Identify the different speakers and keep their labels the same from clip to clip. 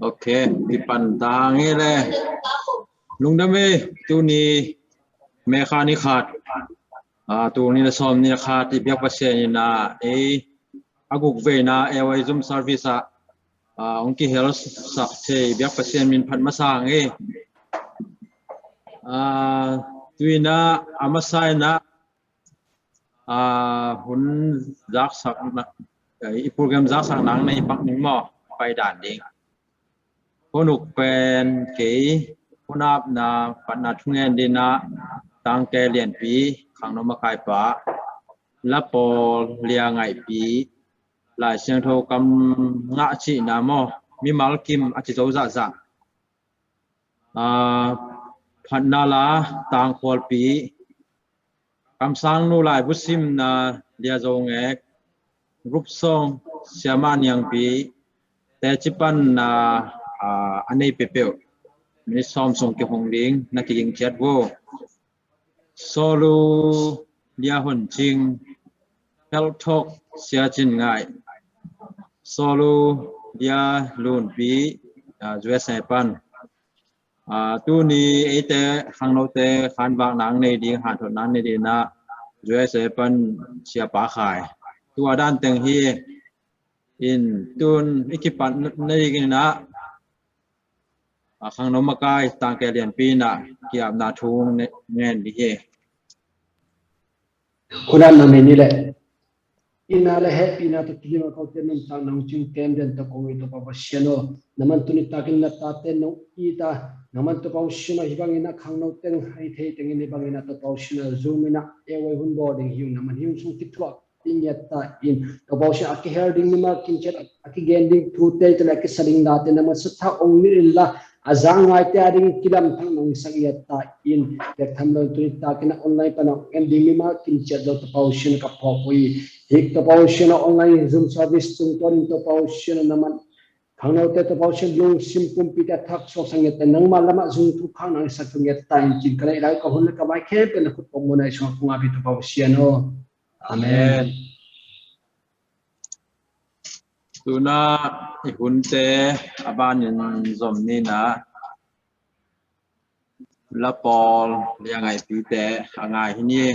Speaker 1: ok đi pan ta nghe đây lung đam mê tu ni mẹ khá ni khát tu ni là xóm ni là khát thì biết bắt xe na aguk về na ai zoom service ông kia health sắc thì biết bắt xe mình pan masang tuy na amasai na hun giác sắc na program giác sắc nắng này bắc ninh mò phải đàn điคนอุกเป็นเก๋คนนับนาปัญหาทุ่งเงินดีนะตั้งแกเรียนปีขังนมาขายปะและพอเลี้ยงไงปีหลายเสียงโทรกำงะชีนามอมีมาลกิมอาจิโตจ่าจ่าพันนาลาตั้งคอลปีคำสั่งนู่หลายบุษิมนาเลียจงเอกรูปทรงเสียมันยังปีแต่จิปันนาอันนี้เปรี้ยวมีซ้อมส่งเกี่ยวกับลิงนักยิงเจ็ดโวโซลูเลียหุ่นจริงเฮลทอกเสียจินง่ายโซลูเลียลุนปีจวยเซปันตัวนี้แต่ข้างนอกแต่ขันบางหนังในดีหาถนนในดีนะจวยเซปันเสียปาขายตัวด้านเต็งฮีอินตุนอิกิปันในกินนะข้างนอกมาใกล้ต่างแกเรียนปีน่ะเกี่ยวนาทุงเงินดีเฮ
Speaker 2: คนนั้นนั่นนี่แหละอินาเลเฮปีนาตุกินมาเขาเต็มต่างน้องจึงเต็มเดินตะโกยตะปาวเชโนน้ำมันตุนิตากินนัตตาเต็นน้องอีตาน้ำมันตะปาวเชโนฮิบังอินะข้างนอกเต็งให้เทเต็งอินบังอินะตะปาวเชโนซูมินะเอวัยหุ่นบอดิ้งหิวน้ำมันหิวส่งติดตัวอินยัตตาอินตะปาวเชอากิเฮร์ดิ้งนิมากินเจ็ดอากิเกนดิ้งทูเตยตะเลกิสลิงดาเตน้ำมันสุดท้ายองค์นี้ละazang ngai te ading kilam thang nong sagiat ta in te thamlo tu ta kina online panong ending ma kin chat do pausion ka phopui hik to pausion online zoom service tung ton to pausion naman khangno te to pausion yung simpum pita thak so sanget nang malama zoom tu khang nang sa tunget ta in chin kale dai ko hon ka mai khe pe na khut pom monai so kunga bi to pausion amen
Speaker 1: tu naหุ่นเตอบ้านยันจอมนี่นะละปอลเรียงไงปีเตะไงที่นี่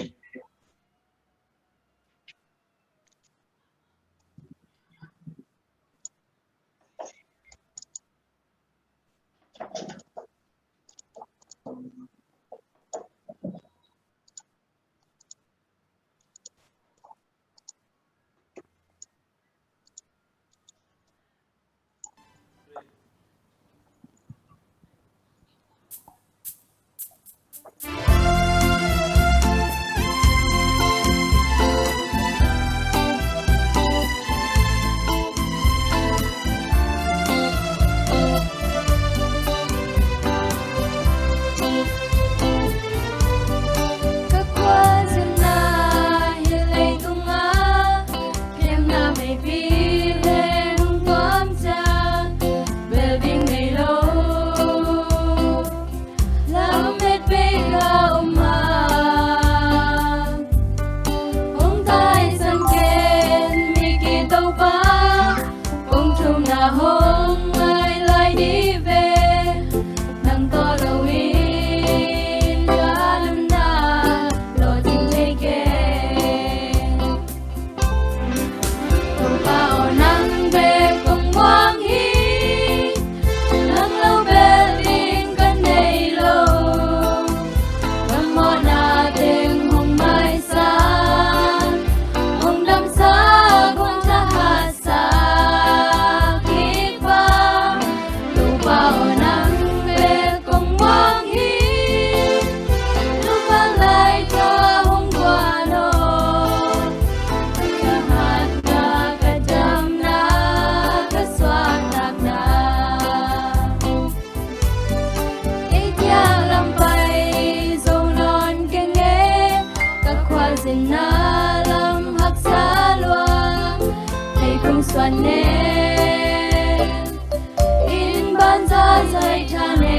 Speaker 3: in ban za zai thane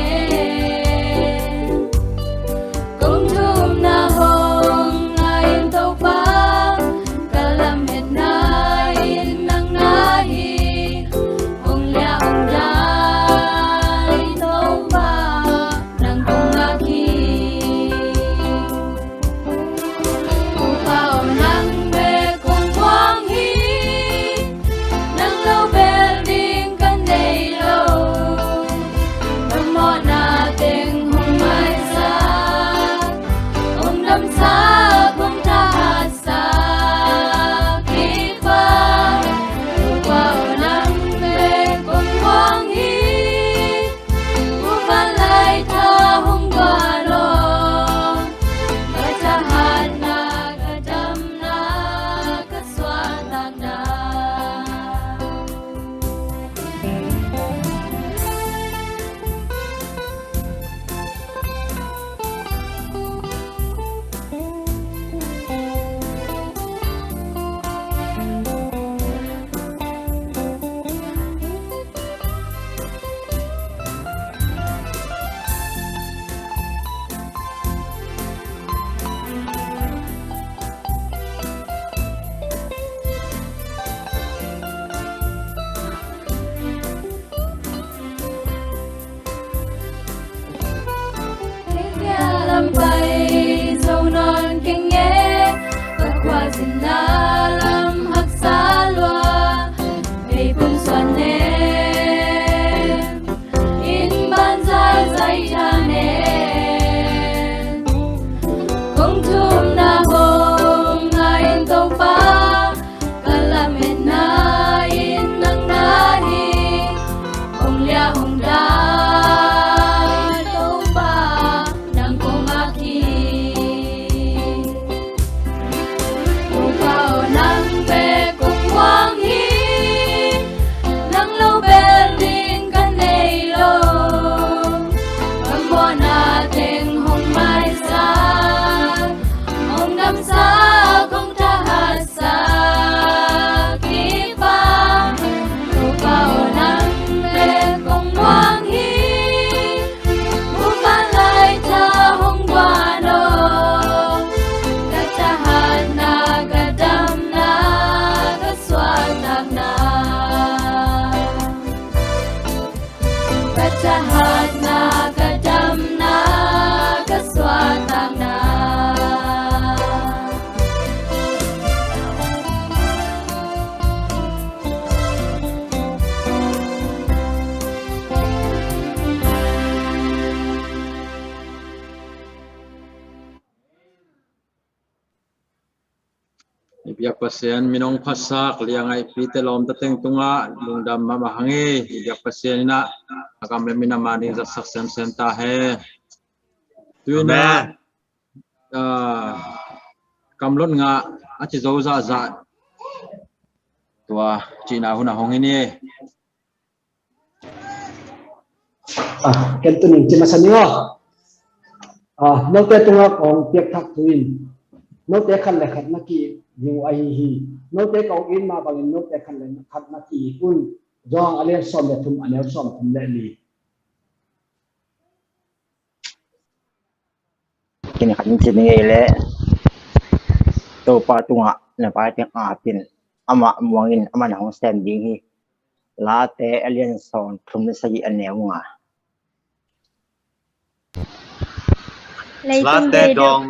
Speaker 3: công thum na hong na in tàu pa kalam het na in na bay dâu non kinh nghe vượt qua rừng lá lâm hắc xa loa đầy phương xoan nè in ban dài dài cha nè công thum na hồng ngày tàu pa kalamen na in nang na hi hồng lia hồng đa
Speaker 1: Ibyak pasien minong pasak liang ai pite lom tateng tunga lungdam mamahangi ibyak pasien ina akam lemina mani za saksen senta he tuina kamlot nga achi zo za za tua china huna hongini
Speaker 2: kentu ning chimasanyo no te tunga kong piak thak tuin no te khan le khat na ki yu ai hi no te kong in ma bang no te khan le khat na ki un jong ale som le thum anel som thum le li
Speaker 4: kini khan chin nge le to pa tunga na pa teng a pin ama muangin ama na hong standing hi la te alien son thum na sai anewa
Speaker 5: la te dong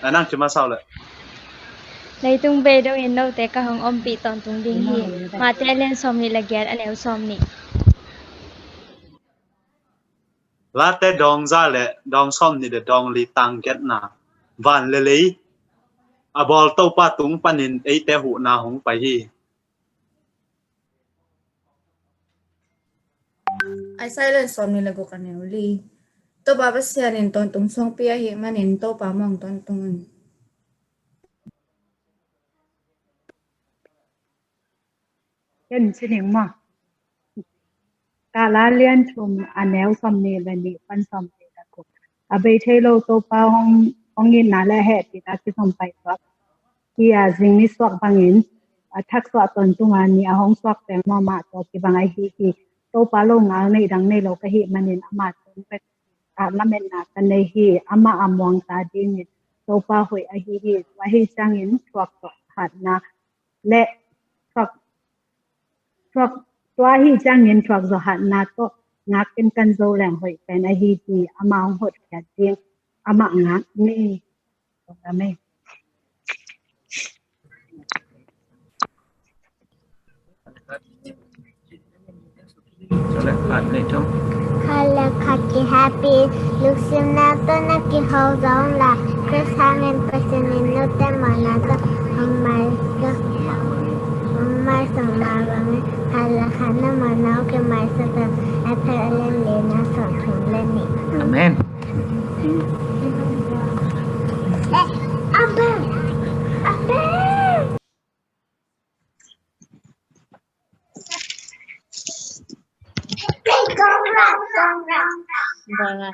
Speaker 5: anang chuma sao le
Speaker 6: lấy tung bê đâu in đâu té cả hồng om bị tòn tung đinh hi mà té lên xóm ni là ghét anh éo xóm ni
Speaker 5: la te dong za le dong som ni de dong li tang get na van le le a bol to pa tung panin ei te hu na hong pai hi
Speaker 7: ai sai lên xóm ni là go kan neu li to ba ba sia nin ton tung song pia hi manin to pa mong ton tung
Speaker 8: Yan sining ma kala lian chum anel som ni la ni pan som ni ta ko abai thelo to pa hong in na la he ti ta ki som pai swak ki a jing ni swak bangin a thak swa ton tunga ni a hong swak te ma to ki bangai hi ki to pa lo ngal nei dang nei lo ka hi manin ama ton pe a la men na kan nei hi ama amwang ta di ni to pa hoi a hi wa hi changin swak to hat na le swakตัวฮีจ้างเงินทรักจะหันนาโตงักเป็นกันโซแหลงหอยเป็นไอฮีจีอามาหดแก่เจียงอามางักนี่ตรงนั้นไหม
Speaker 9: Kala kaki happy luksim na to na ki ho zong la Chris hangin pasinin no te mana to ang mai sang na bang hala khana mana ke mai sa ta apel le na so thum le ni
Speaker 4: amen
Speaker 9: abe
Speaker 6: vâng ạ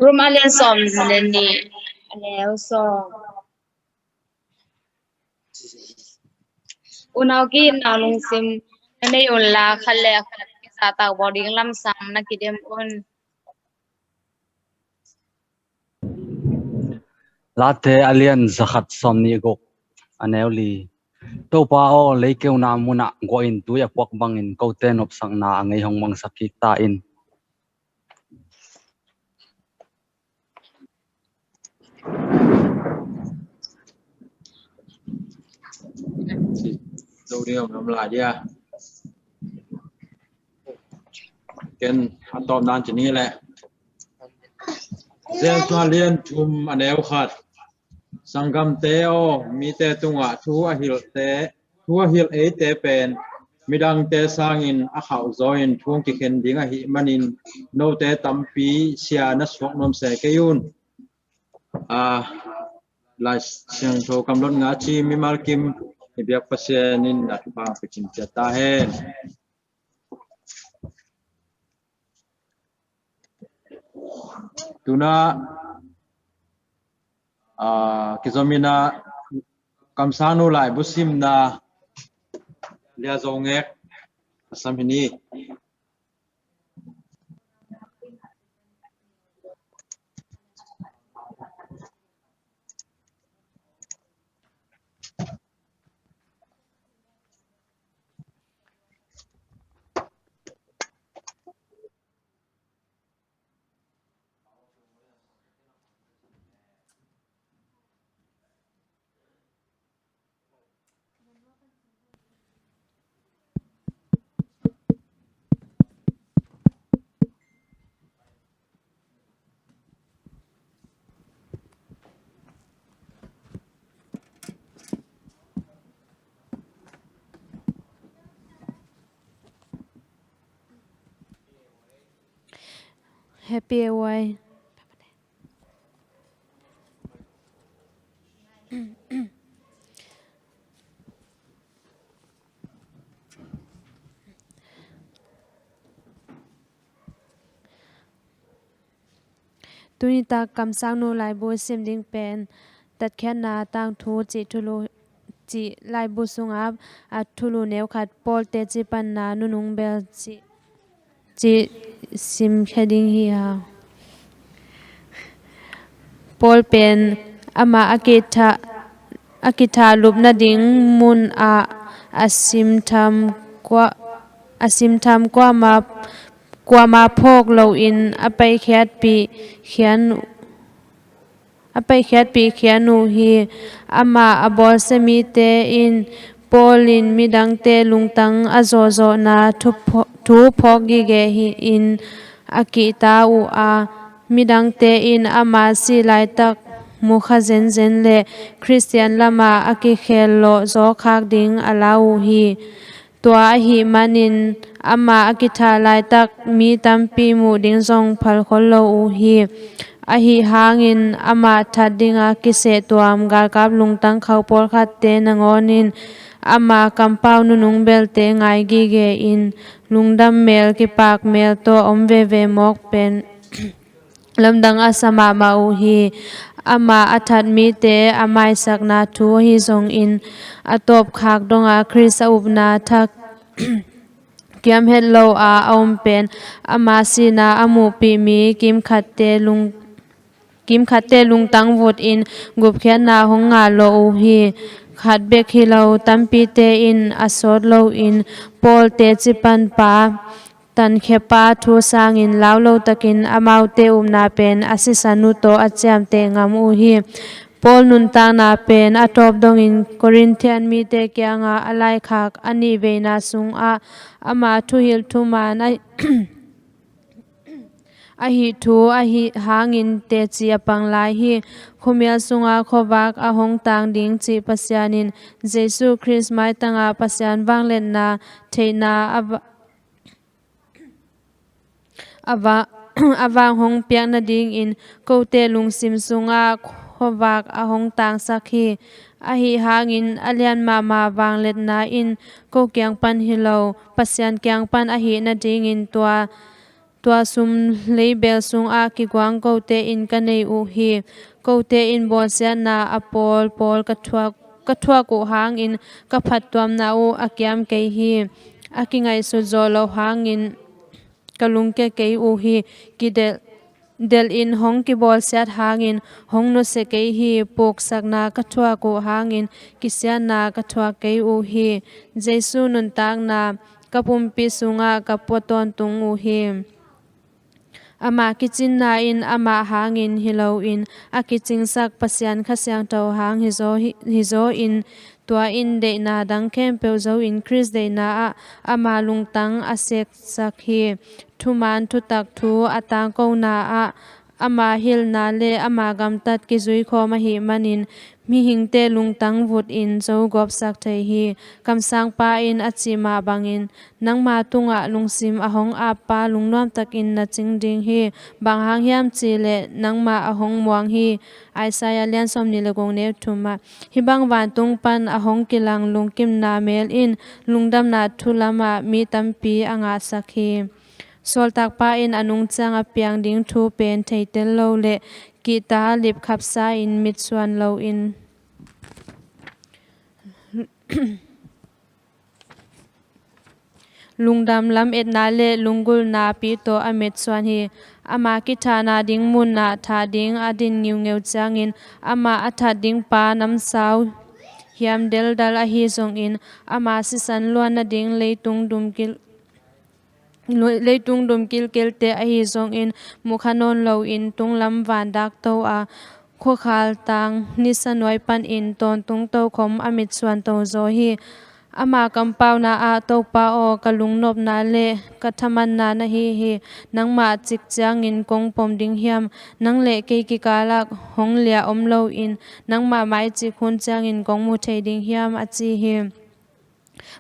Speaker 10: room alien som lên ni anel som unau ki na lung sim nei on la khale khat sa ta body lam sam na ki dem on
Speaker 11: Late alien zakhat somni gok aneli to pa o leikeu na muna go in tu ya pok bangin ko ten op sang na angai hong mang sakik ta in
Speaker 1: đâu đi làm lại đi à ken atom nan chỉ ní lẹ gieo cho liên chum anh em khát sangam teo mi te tunga thua hil te thua hil e te pen midang te sangin a khau zoin thuang ki khen dinga hi manin no te tampi sia na swak nom se kayun lai siang tho kam lon nga chi mi mal kim biak pasienin at pa pichin ta hen tuna kizomina kamsanu lai busim na lia zongek samhini
Speaker 12: Happy away. Tunita kam sang no lai bo sim ding pen tat khen na tang thu chi thulu chi lai bu sungap a thulu neu khat pol te chi pan na nu nung bel chi sim heading hi ha pol pen ama akitha lupna ding mun a asim tham kwa ma phok lo in apai khiat pi khianu hi ama abol semi te in polin midang te lungtang azozo na thu phok gi ge hi in akita u a midang te in ama si lai tak mukha zen zen le Christian lama aki khel lo zo khak ding alau hi tua hi manin ama akitha lai tak mi tampi mu ding zong phal khol lo u hi a hi hangin ama thadinga kise tuam gal kap lungtang khau por khat te nangonin ama kampau nu nung bel te ngai gi ge in lungdam mel ki pak mel to om ve mok pen lamdang asama ma u hi ama athat mi te amai sakna thu hi zong in atop khak donga Chris upna thak kiam hello a om pen ama sina amu pi mi kim khatte lungtang vot in gup khian na hong nga lo u hi khat bek hi lo tampi te in asot lo in pol te chipan pa tan khepa thu sang in law lo takin amau te umna pen asisanu to acham te ngam u hi pol nun ta na pen atop dong in Corinthian mi te kyanga alai khak ani veina sung a ama thu hil thu man a hi thu a hi hangin te chi apang lai hi khumia sunga khowak a hong tang ding chi pasyanin Jesu Christ mai tanga pasyan wanglen na theina awang hong piak na ding in kote lungsim sunga khowak a hong tang sakhi a hi hangin alian mama wanglet na in ko kyang pan hilo pasyan kyang pan a hi na ding in tua sum label sung a ki gwang kote in kanei u hi kote in bol sia na apol kathwa ko hang in ka phat tuam na u akyam ke hi akingai su zo lo hang in kalung ke u hi kidel del in hong ki bol siat hangin hong no se ke hi pok sakna ka thwa ko hangin kisya na ka thwa ke u hi jesu nun tak na kapumpi sunga kapoton tung u hi ama kichin na in ama hangin hilo in akiching sak pasian khasyang to hang hizo in tua in de na dang kem pe zo in Chris de na ama lungtang asek sakhi thuman thu tak thu atang ko na ama hil na le ama gam tat ki zui kho ma hi manin mi hingte lungtang vut in zo gop sak thei hi kam sang pa in achima bangin nangma tunga lungsim ahong apa lungnom takin na chingding hi bang hang hiam chi le nangma ahong muang hi aisaya lian som ni legong ne thuma hi bang wan tung pan ahong kilang lungkim na mel in lungdam na thulama mi tampi anga sakhi sol tak pa in anung changa piang ding thu pen theitel lo le ki ta lip khap sa in mit swan lo in lungdam lam et na le lungul na pi to amet swan hi ama ki thana ding mun na tha ding adin ngiu ngeu changin ama atha ding pa nam sau hiam del dal a hi zong in ama si san luan na ding leitung dum kil te a hi zong in mukhanon lo in tung lam van dak to a kho khal tang ni sanoi pan in ton tung to khom amit swan to zo hi ama kampau na a to pa o kalung nop na le kathaman na hi nangma chik chang in kong pom ding hiam nang le ke ki kala hong lia om lo in nangma mai chi khun chang in kong mu thei ding hiam achi hi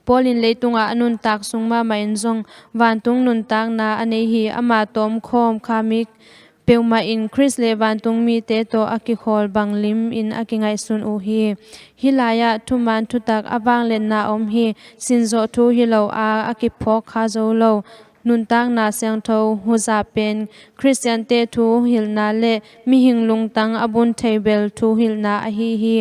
Speaker 12: Polin leitunga anun tak sungma main zong van tung nun tak na anei hi ama tom khom khamik peuma in Chris le van tung mi te to aki khol banglim in aki ngai sun u hi hilaya thuman thutak awang len na om hi sinzo thu hilo a aki phok kha zo lo nun tak na seng tho huza pen Christian te thu hilna le mi hing lung tang abun thebel thu hilna a hi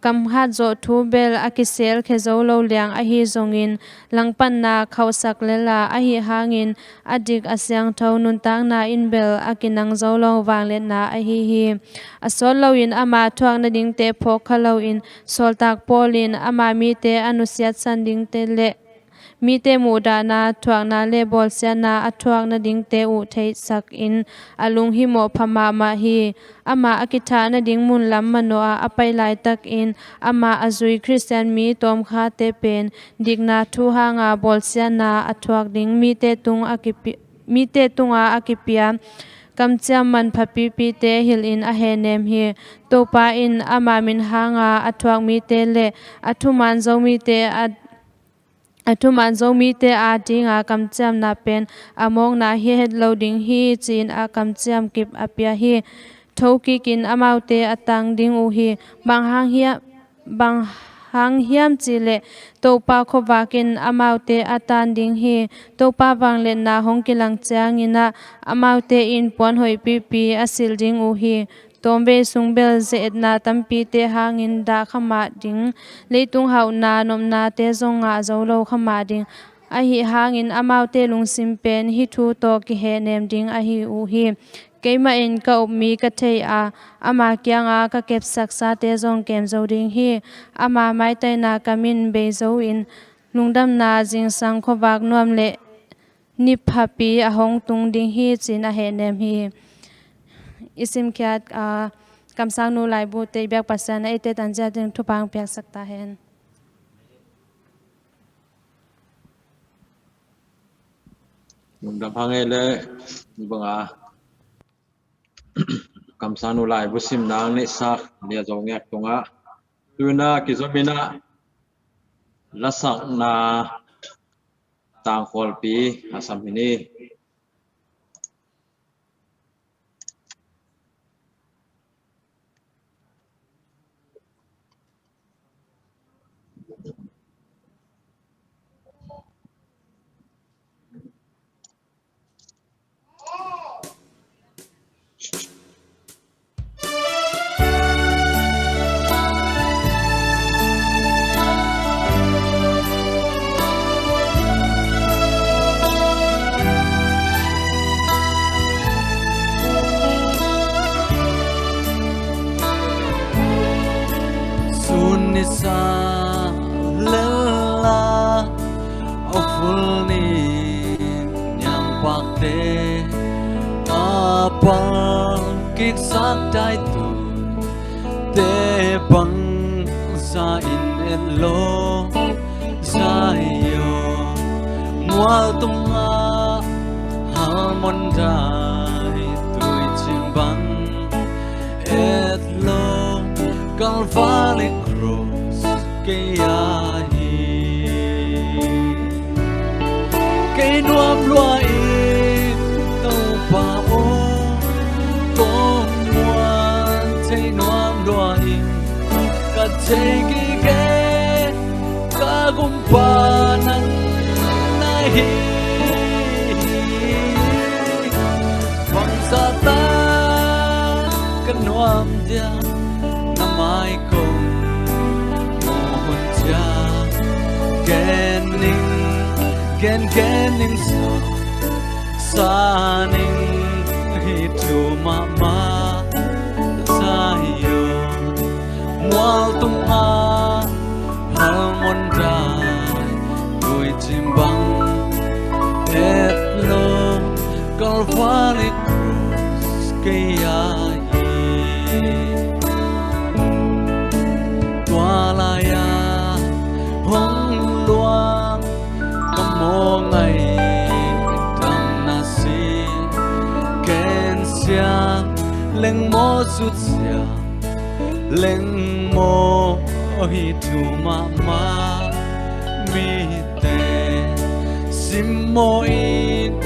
Speaker 12: kam ha zo thu bel akisel khezo lo liang a hi zongin langpan na khausak lela a hi hangin adik asyang tho nun tang na in bel akinang zo lo wang le na a hi asol lo in ama thuang na ding te phok khalo in sol tak polin ama mi te anusiat san ding te le mi te mu da na thuang na le bol sia na athuang na ding te u thei sak in alung hi mo phama ma hi ama akitha na ding mun lam mano a apai lai tak in ama azui Christian mi tom kha te pen digna thu hanga bol sia na athuak ding mi te tunga akipia kamcham man phapi pi te hil in a he nem hi topa in ama min hanga athuak mi te le athuman zo mi te athuman zo mi te a tinga kamcham na pen among na hi head loading hi chin a kamcham kip apia hi thoki kin amaute atang ding u hi bang hang hiam chile topa khowakin amaute atan ding hi topa wangle na hongkilang changina amaute in pon hoi pi asil ding u hi tombe sungbel ze na tampi te hangin da khama ding leitung hau na nom na te zonga zolo khama ding a hi hangin amaute lungsim pen hi thu to ki he nem ding a hi u hi keima in ka mi ka thei a ama kyanga ka kep saksa te zong kem zo ding hi ama mai tai na kamin be zo in lungdam na jing sang khowak nuam le ni phapi a hong tung ding hi chin a he nem hi isim khyat kamsang nu lai bu te byak pasan ai te tanja ding thupang pyak sakta hen
Speaker 1: lungdam hangai le banga kamsang nu lai bu sim nang ne sak lia zo ngek tunga tuna kizomina lasak na tang khol pi asam hini
Speaker 13: bạc đê à bằng kích sắc đại tu te bằng ra in en lo ra yo mua tung a harmon dai tuổi chim bằng et lo Calvary cross cây cây nuông loa in tàu pa ô có muôn thấy nuông loa in cả thấy cái cả gum pa nang nai bằng sa ta cái nuông dia namai kong mohon cha Kening sa ning hitu mama sayon mual tung a harmon dai tuổi chim băng et lo Calvary cross cây tua la ya hong luang mo ngày thằng na si ken xiang leng mo sút xiang leng mo hi tu mama mi te sim mo in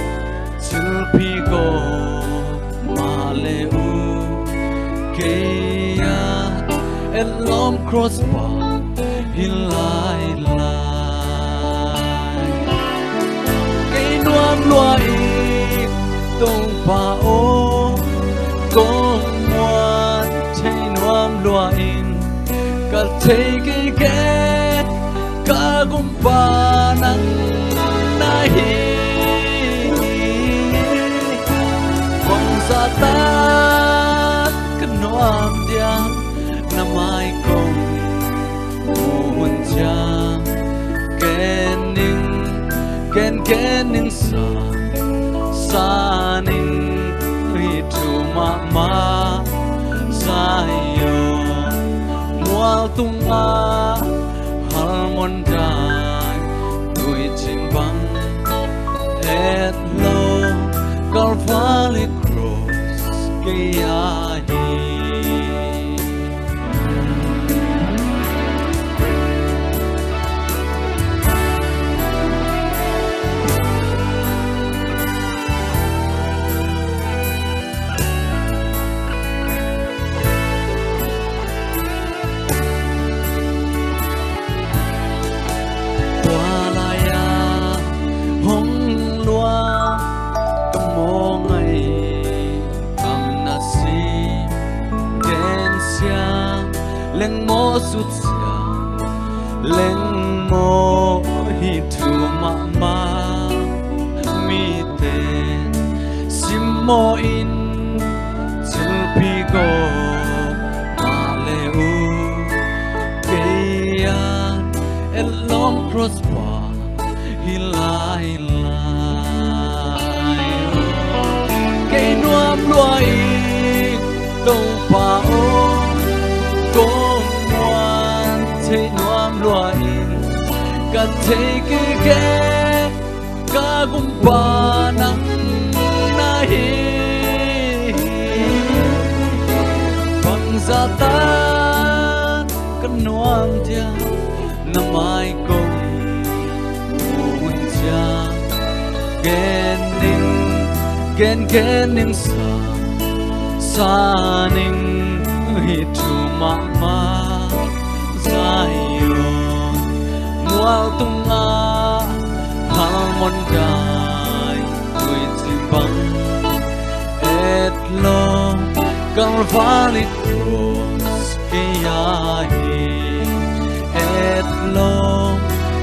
Speaker 13: chul pi go ma le u ke ya et lom cross bar hin lai nuông loa in tông pa ô có muôn thấy nuông loa in cả thấy cái cả gum pa nang nai vòng sa ta cái nuông dia namai kong muôn cha kening sa ning hitu mama sayo mual tung a harmon dai tuổi chim băng et lo Calvary cross cây leng mo sút xiang leng mo hi tu mama mi te sim mo in chul pi go ma le u ke ya et long cross bar hi lai ke nuam luai đâu pa ô thấy nuông loa in cả thấy cái cả gum pa nang nai bằng sa ta cái nuông dia namai kong muôn cha kening sa ning hitu mama sayon mual tung a harmon dai tuổi chim băng et lo Calvary cross cây et lo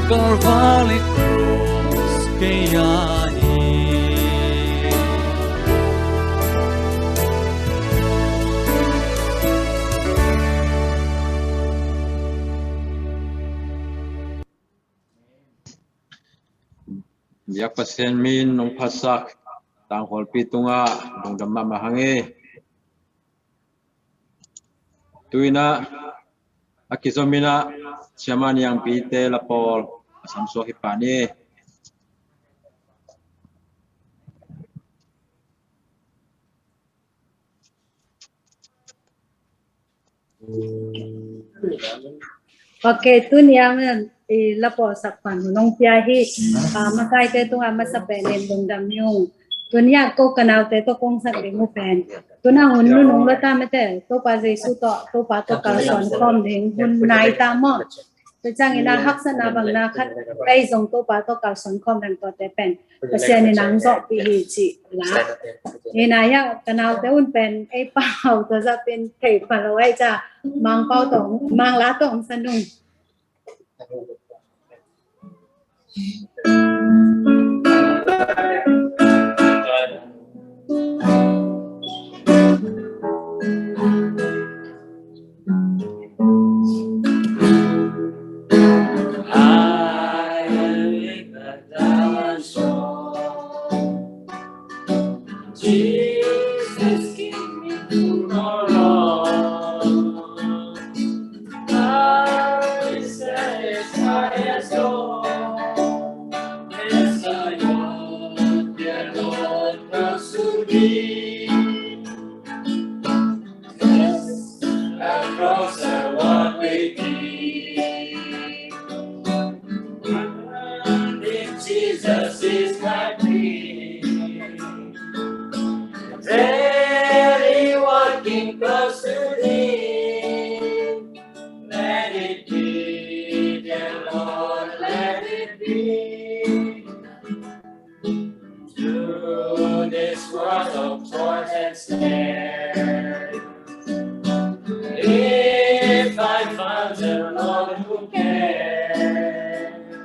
Speaker 13: Calvary cross cây
Speaker 1: Biak pasien min nong pasak tang khol pi tunga dong dam ma hange tuina akizomina chaman yang pi te la pol samso hi pani
Speaker 8: Oke, tu niang lapo sakpan nong piahi makai te tu ama sapenen dong dam yung. Tu niya ko kanal te to kong sak de pen. Tu na hun nu nong lata mete to pa jesu to pa to kal son kom ding hun nai ta mo. Tu chang ina hak sa na bang na khat kai jong to pa to kal son kom dang to te pen. Pasian ni nang zo pi hi chi la. Ina ya kanal te un pen ai pao to za pen thei pa lo ai cha mang pao tong mang lá tong san nung.
Speaker 13: Jesus, give me tomorrow. I satisfy as Lord. Yes, I want, dear Lord, pursue thee. Yes, across I walk with thee. And if Jesus is my plea, daily walking close to thee. Let it be, dear Lord, let it be. Through this world of thorns and snares, if I find the Lord who cares,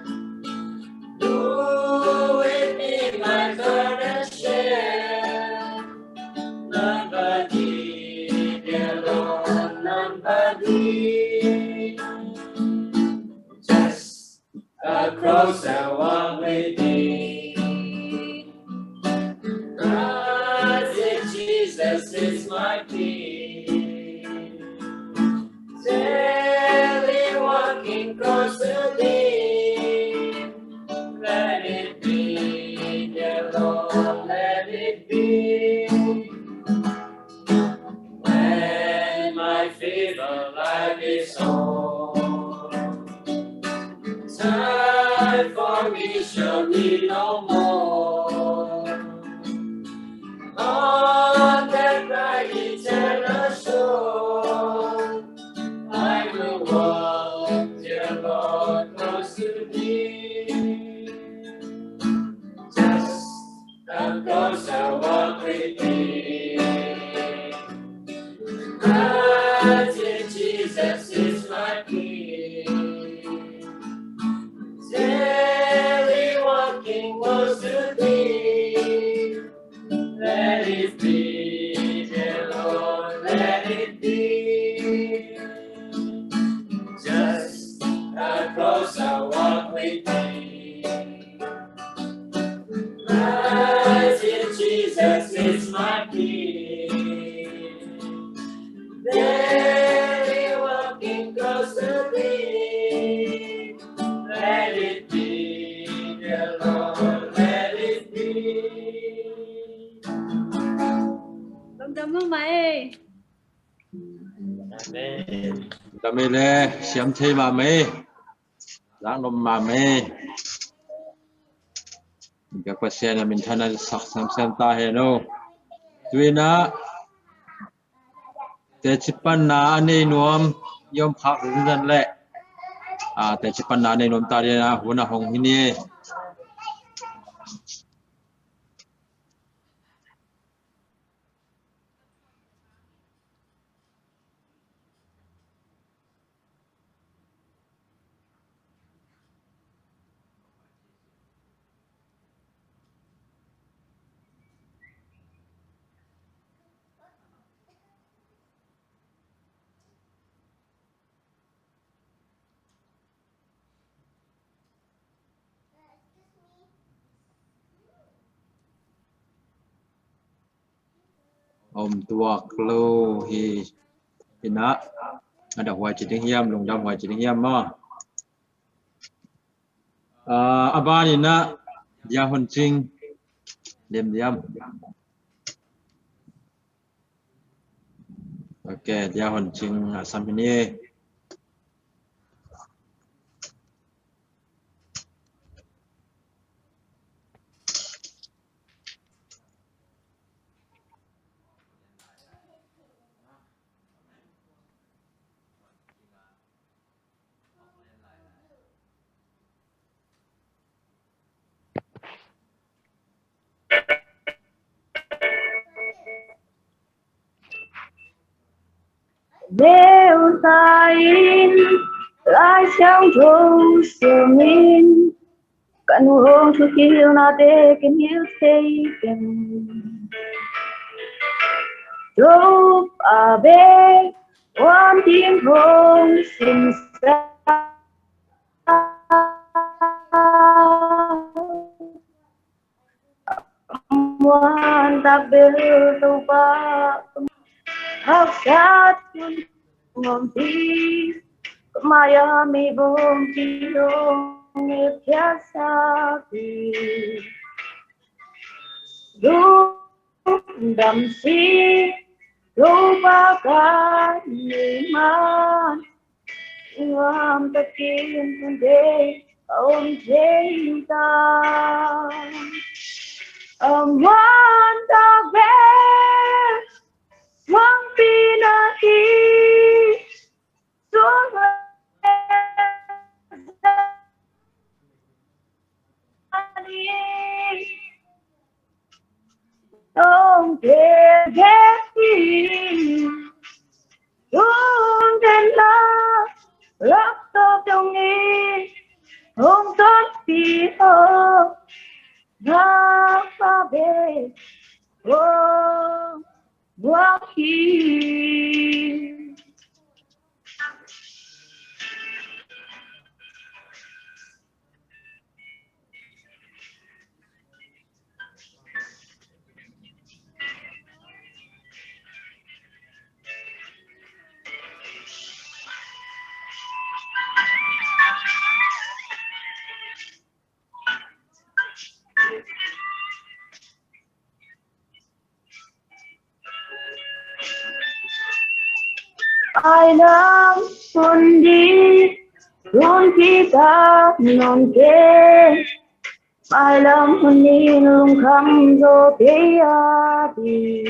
Speaker 13: do with me my burden share. None but thee, dear Lord, none but thee. Just across I walk with thee. Christ Jesus is my King. Daily walking close to thee. Let it be, dear Lord, let it be. When my feeble life is o'er, time for me shall be no more. On that bright eternal shore, I will walk, dear Lord, close to thee. Just across I walk with thee. As in Jesus is my King. Daily walking close to thee. Let it be, dear Lord, let it be. Just across I walk with thee. As in Jesus is my King. Daily walking close to thee. Let it be, dear Lord, let it be.
Speaker 8: Dong dam mo mai.
Speaker 13: Amen.
Speaker 1: Damele siam thei ma me lang nom ma me ga pasien min thana sak sam ta he no tuina te chipan na nei nuam yom khak rin le te chipan na nei nom ta ri na huna hong hi ni tua klo hi ina ada huai chỉ tiếng hiam lùng đam huai chỉ tiếng hiam mà abani na dia hon ching dem diam okay dia hon ching samini
Speaker 14: Nếu ta in lại trong thùng sửa min cần hôn cho kiêu na te can you take them chúc à bé quan tiếng hôn xin xa quan ta bê tàu ba học sát ngom đi maya mi bom chi long nghe kia sa đi du đam si du ba ca ni man ngam ta kim thun de om je ta man ta ve Mang pinaki xuống đi không thể ghét đi xuống đến lá lắc tóc trong đi không tốt gì hơn ngã ba bê walking ai đang xuân đi luôn kita non ke ai làm xuân đi luôn khăm do thế đi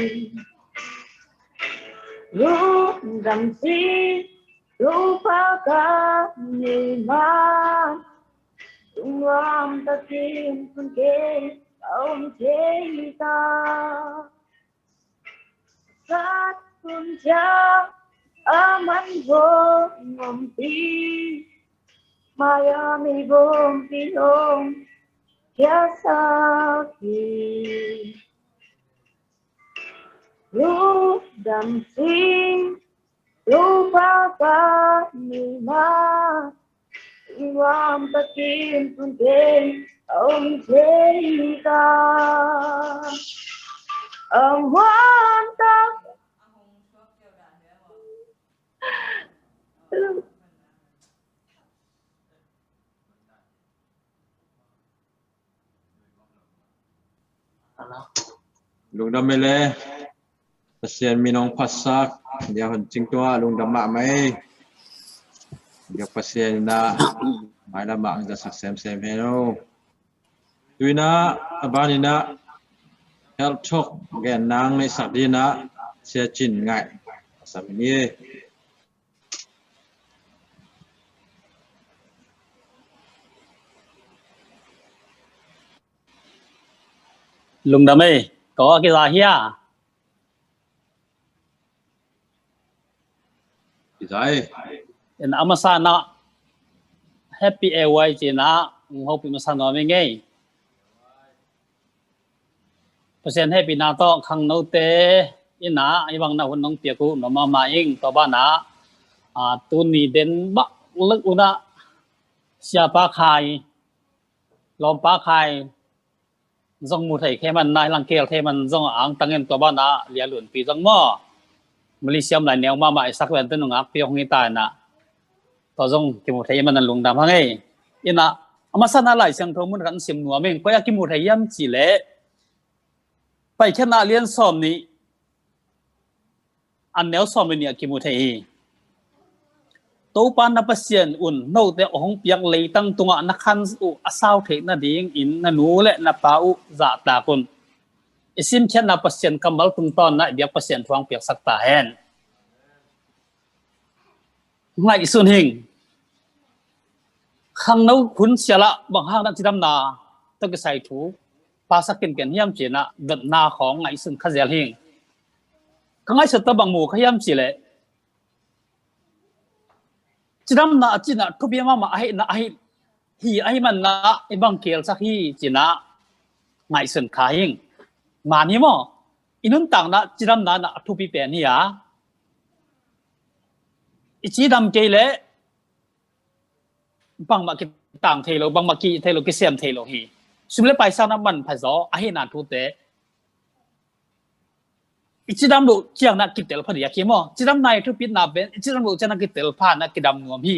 Speaker 14: lúc đầm si lúc phá ca người mà tung lam ta kim xuân ke ông thế ta sát xuân cha aman vô ngom ti maya mi bom pilong kya sa ki lu dam sing lu pa pa ni ma iwam takin punten om je ta wan ta
Speaker 1: lùng đam mê lê pasien minong pasak dia hon ching tua lùng đam ma mai dia pasien na mai la ma ang sak sem hello tuina abani na help chok gen nang nei sak di na sia chin ngai samini
Speaker 15: lùng đam mê có cái gì hia
Speaker 1: cái gì
Speaker 15: en amasana happy ay china hope masana me ngai pasien happy na to khang no te ina ibang na hunong piaku no mama ing to ba na tu ni den ba lực una sia pa khai lom pa khai dòng một thầy khi mình nai lăng kêu khi mình dòng áng tăng em tòa ban na lia luồn pi dòng mò Malaysia lại neo mà mãi sắc bên tên nông áp pi không nghe tai na tòa dòng cái một thầy mình lùng đam hang ấy ina mà sao na lại sang thâu muốn gắn xiêm nua mình bây giờ cái một thầy em chỉ lệ phải khi na liên xóm ní anh neo xóm mình cái một thầy tố pan na pasien un nô te ong piang lei tang tunga na khan u asau the na ding in na nu le na pa u za ta kun isim chen na pasien kamal tung ton na biak pasien thuang piak sak ta hen ngai sun hing khang nau khun siala bang hang na chidam na to ke sai thu pa sakin ken hiam che na dat na khong ngai sun khazel hing kangai sa ta bang mu khayam chi le chidam na china thubiama ma ai na ai hi ai man na ibang kel sak hi china ngai sun khaing mani mo inun tang na chidam na thubi pen hi ya ichidam ke le bang ma ki tang thelo bang ma ki thelo ki sem thelo hi sumle paisa na man phazo ai na thu te ichidam lu chiang na kitel phadi ki mo chidam nai thu pit na ben ichidam lu chana kitel pha na kidam nuam hi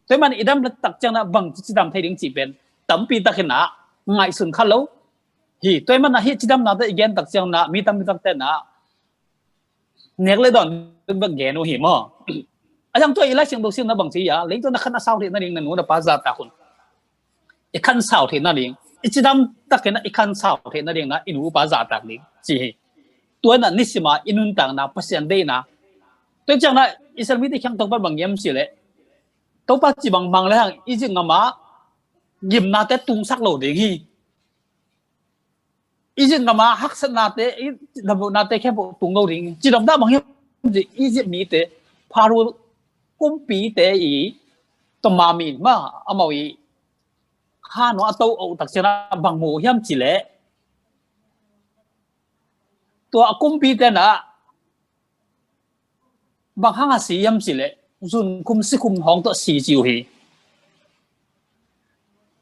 Speaker 15: toy man idam tak chang na bang chidam thai ding chi ben tam pi ta khina ngai sun khalo hi toy man na hi chidam na ta again tak chang na mi tam te na nek le don bang ge no hi mo ajang toy ila sing do sing na bang chi ya leng to na khana sau thi na ding na nu na pa za ta khun e khan sau thi na ding ichidam tak na e khan sau thi na ding na inu pa za ta ding chiตัวนั้นนิสิมาอินุนต่างนะพัศยันเดนะตัวจังนะอิสลามีที่ขังตรงไปบางยามสิเลยตัวปัจจุบันบางแล้วอีจิงมายิมนาเตตุงสักโลเดียงอีจิงมาฮักษนาเตอีระบบนาเตแค่ตุงโลเดียงจีดมได้บางยามสิอีจิมีเตพารูกุมปีเตอีตัวมามีมาเอามาอีข้าหนูเอาตัวเอาตักเจนะบางหมู่ยามสิเลยตัวกุมปีเตนะบางห้างสียำสิเลยจุนคุมสิคุมห้องตัวสีจิวฮี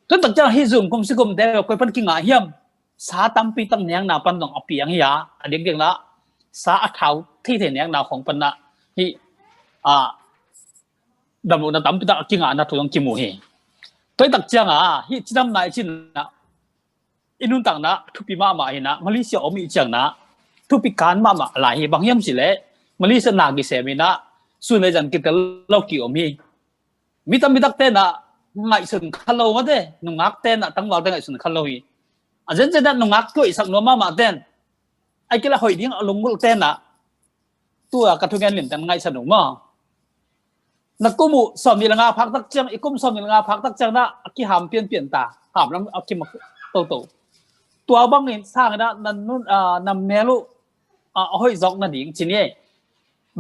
Speaker 15: ตัวตักจ้าฮีจุนคุมสิคุมเดี๋ยวคอยพันกิ่งหายมสาตั้มปีตั้งเนียงนาปันต้องเอาเปียงฮียาอันเดียงละสาเท้าที่เถียงเนียงนาของปันนะฮีดำรงตั้มปีตั้งกิ่งหานาถูกต้องจิมูฮีตัวตักจ้าฮีจิดำนายจินนะอินุนต่างนะทุปีมาฮีนะมาเลเซียอมีจังนะทุพิการมาหลายบางยามสิเลยมาลีสนากิเสมินะส่วนในจันกิตเล่ากี่อมีตั้มมีตักเต้นะไงสุนขัลโลมาเด้นุงักเต้นะตั้งวันเต้ไงสุนขัลโลฮีอาจจะได้นุงักตัวอีสักนัวมาเต้นไอ้กิเลหอยดิ้งลงมุลเต้นะตัวกระทุกเงินหลินแต่ไงสนุกมานักกุมุสอบมีละงาพักตักจังอีกุมสอบมีละงาพักตักจังนะกี่หามเปลี่ยนตาหามแล้วเอากี่มาโตตัวบางเงินสร้างนะนั่นนู่นนำเมลุเอาให้จอกนั่นเองทีนี้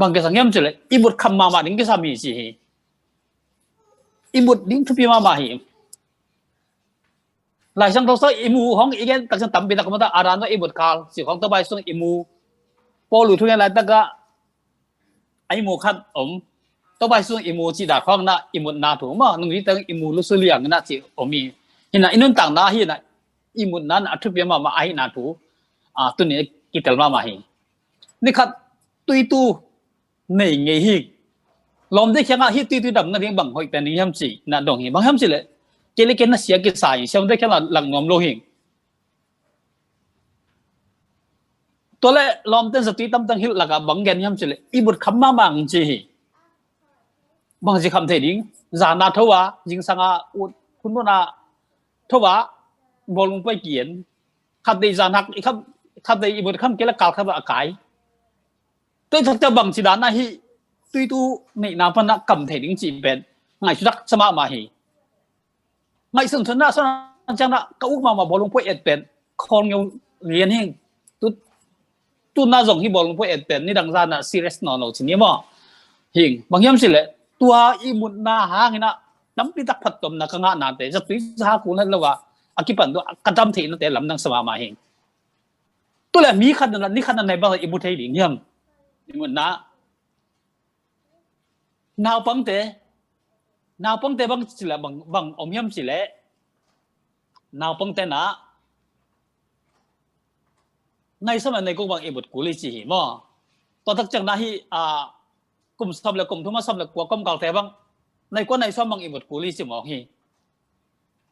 Speaker 15: บางกษัตริย์เงี้ยมันจะเลยอีบุตรคำมาดิ้งก็สามีสิอีบุตรดิ้งทุบมาหิหลายช่างตัวซ้อยอีมูของอีกแกตักช่างต่ำปีตักมาตาอารานว่าอีบุตรคาลสิของตัวใบส่งอีมูพอหลุดทุกอย่างไรตักก็ไอมูขัดตัวใบส่งอีมูจีดาข้องน่ะอีมุนนาถูกมั้งนุ่งนี้ตั้งอีมูลุสุเลียงน่ะสิมีเห็นน่ะอินุนต่างน่ะเห็นน่ะอีมุนนั้นทุบมาไอนาถูตัวนี้กิตลมาหินี่ขัดตุยตูในไงฮิลมได้แค่ว่าฮิตุยดำนั่นเองบางหอยแต่นี่ยำจีน่ะดองหิบางยำจีเลยเกลิเกนน่ะเสียกิสายเชื่อมได้แค่ว่าหลังงอมโลหิตัวเล่ลมเต้นสติตั้มตั้งฮิหลักบางแกนยำจีเลยอีบุตรคำมาบางจีบางจีคำเทดิ้งจานาทว่ายิงสังอาอุดคุณโนนาทว่าบอลลงไปเกียนขัดได้จานักอีกขับได้อีบุตรคำเกล้ากาลขับอากายตัวทักจะบังสิดานาฮีตุยตูในนาพนักกำเทดิ้งจีเป็นไงชุดักสมามาฮีไงซึ่งชนะจังนะก็อุ้มมาบอลลงไปเอ็ดเป็นคอนยงเรียนหิงตุน่าส่งที่บอลลงไปเอ็ดเป็นนี่ดังจานะซีเรสนอนเอาทีนี้มั้งหิงบางยามสิเลยตัวอีมุนนาหางนะน้ำปีตักผัดตมนักงานนั่นแต่จะตุยจะหาคุณนั่นแล้วว่าอากิปันตัวกระจำเทนั่นแต่ลำดังสมามาหิงตัวแหละมีขันนั้นนี่ขันนั้นในบางอิบุเทลิงยังอิมุนนะนาวปังเตบางสิละบางอมยำสิละนาวปังเตนะ ในสมัยในกุบังอิบุตกุลิจีหิมอตัวตักจังนะฮีกุมสมเลกุมทุมาสมเลกัวกุมเก่าแต่บังในกว่าในสมังอิบุตกุลิจิมอฮี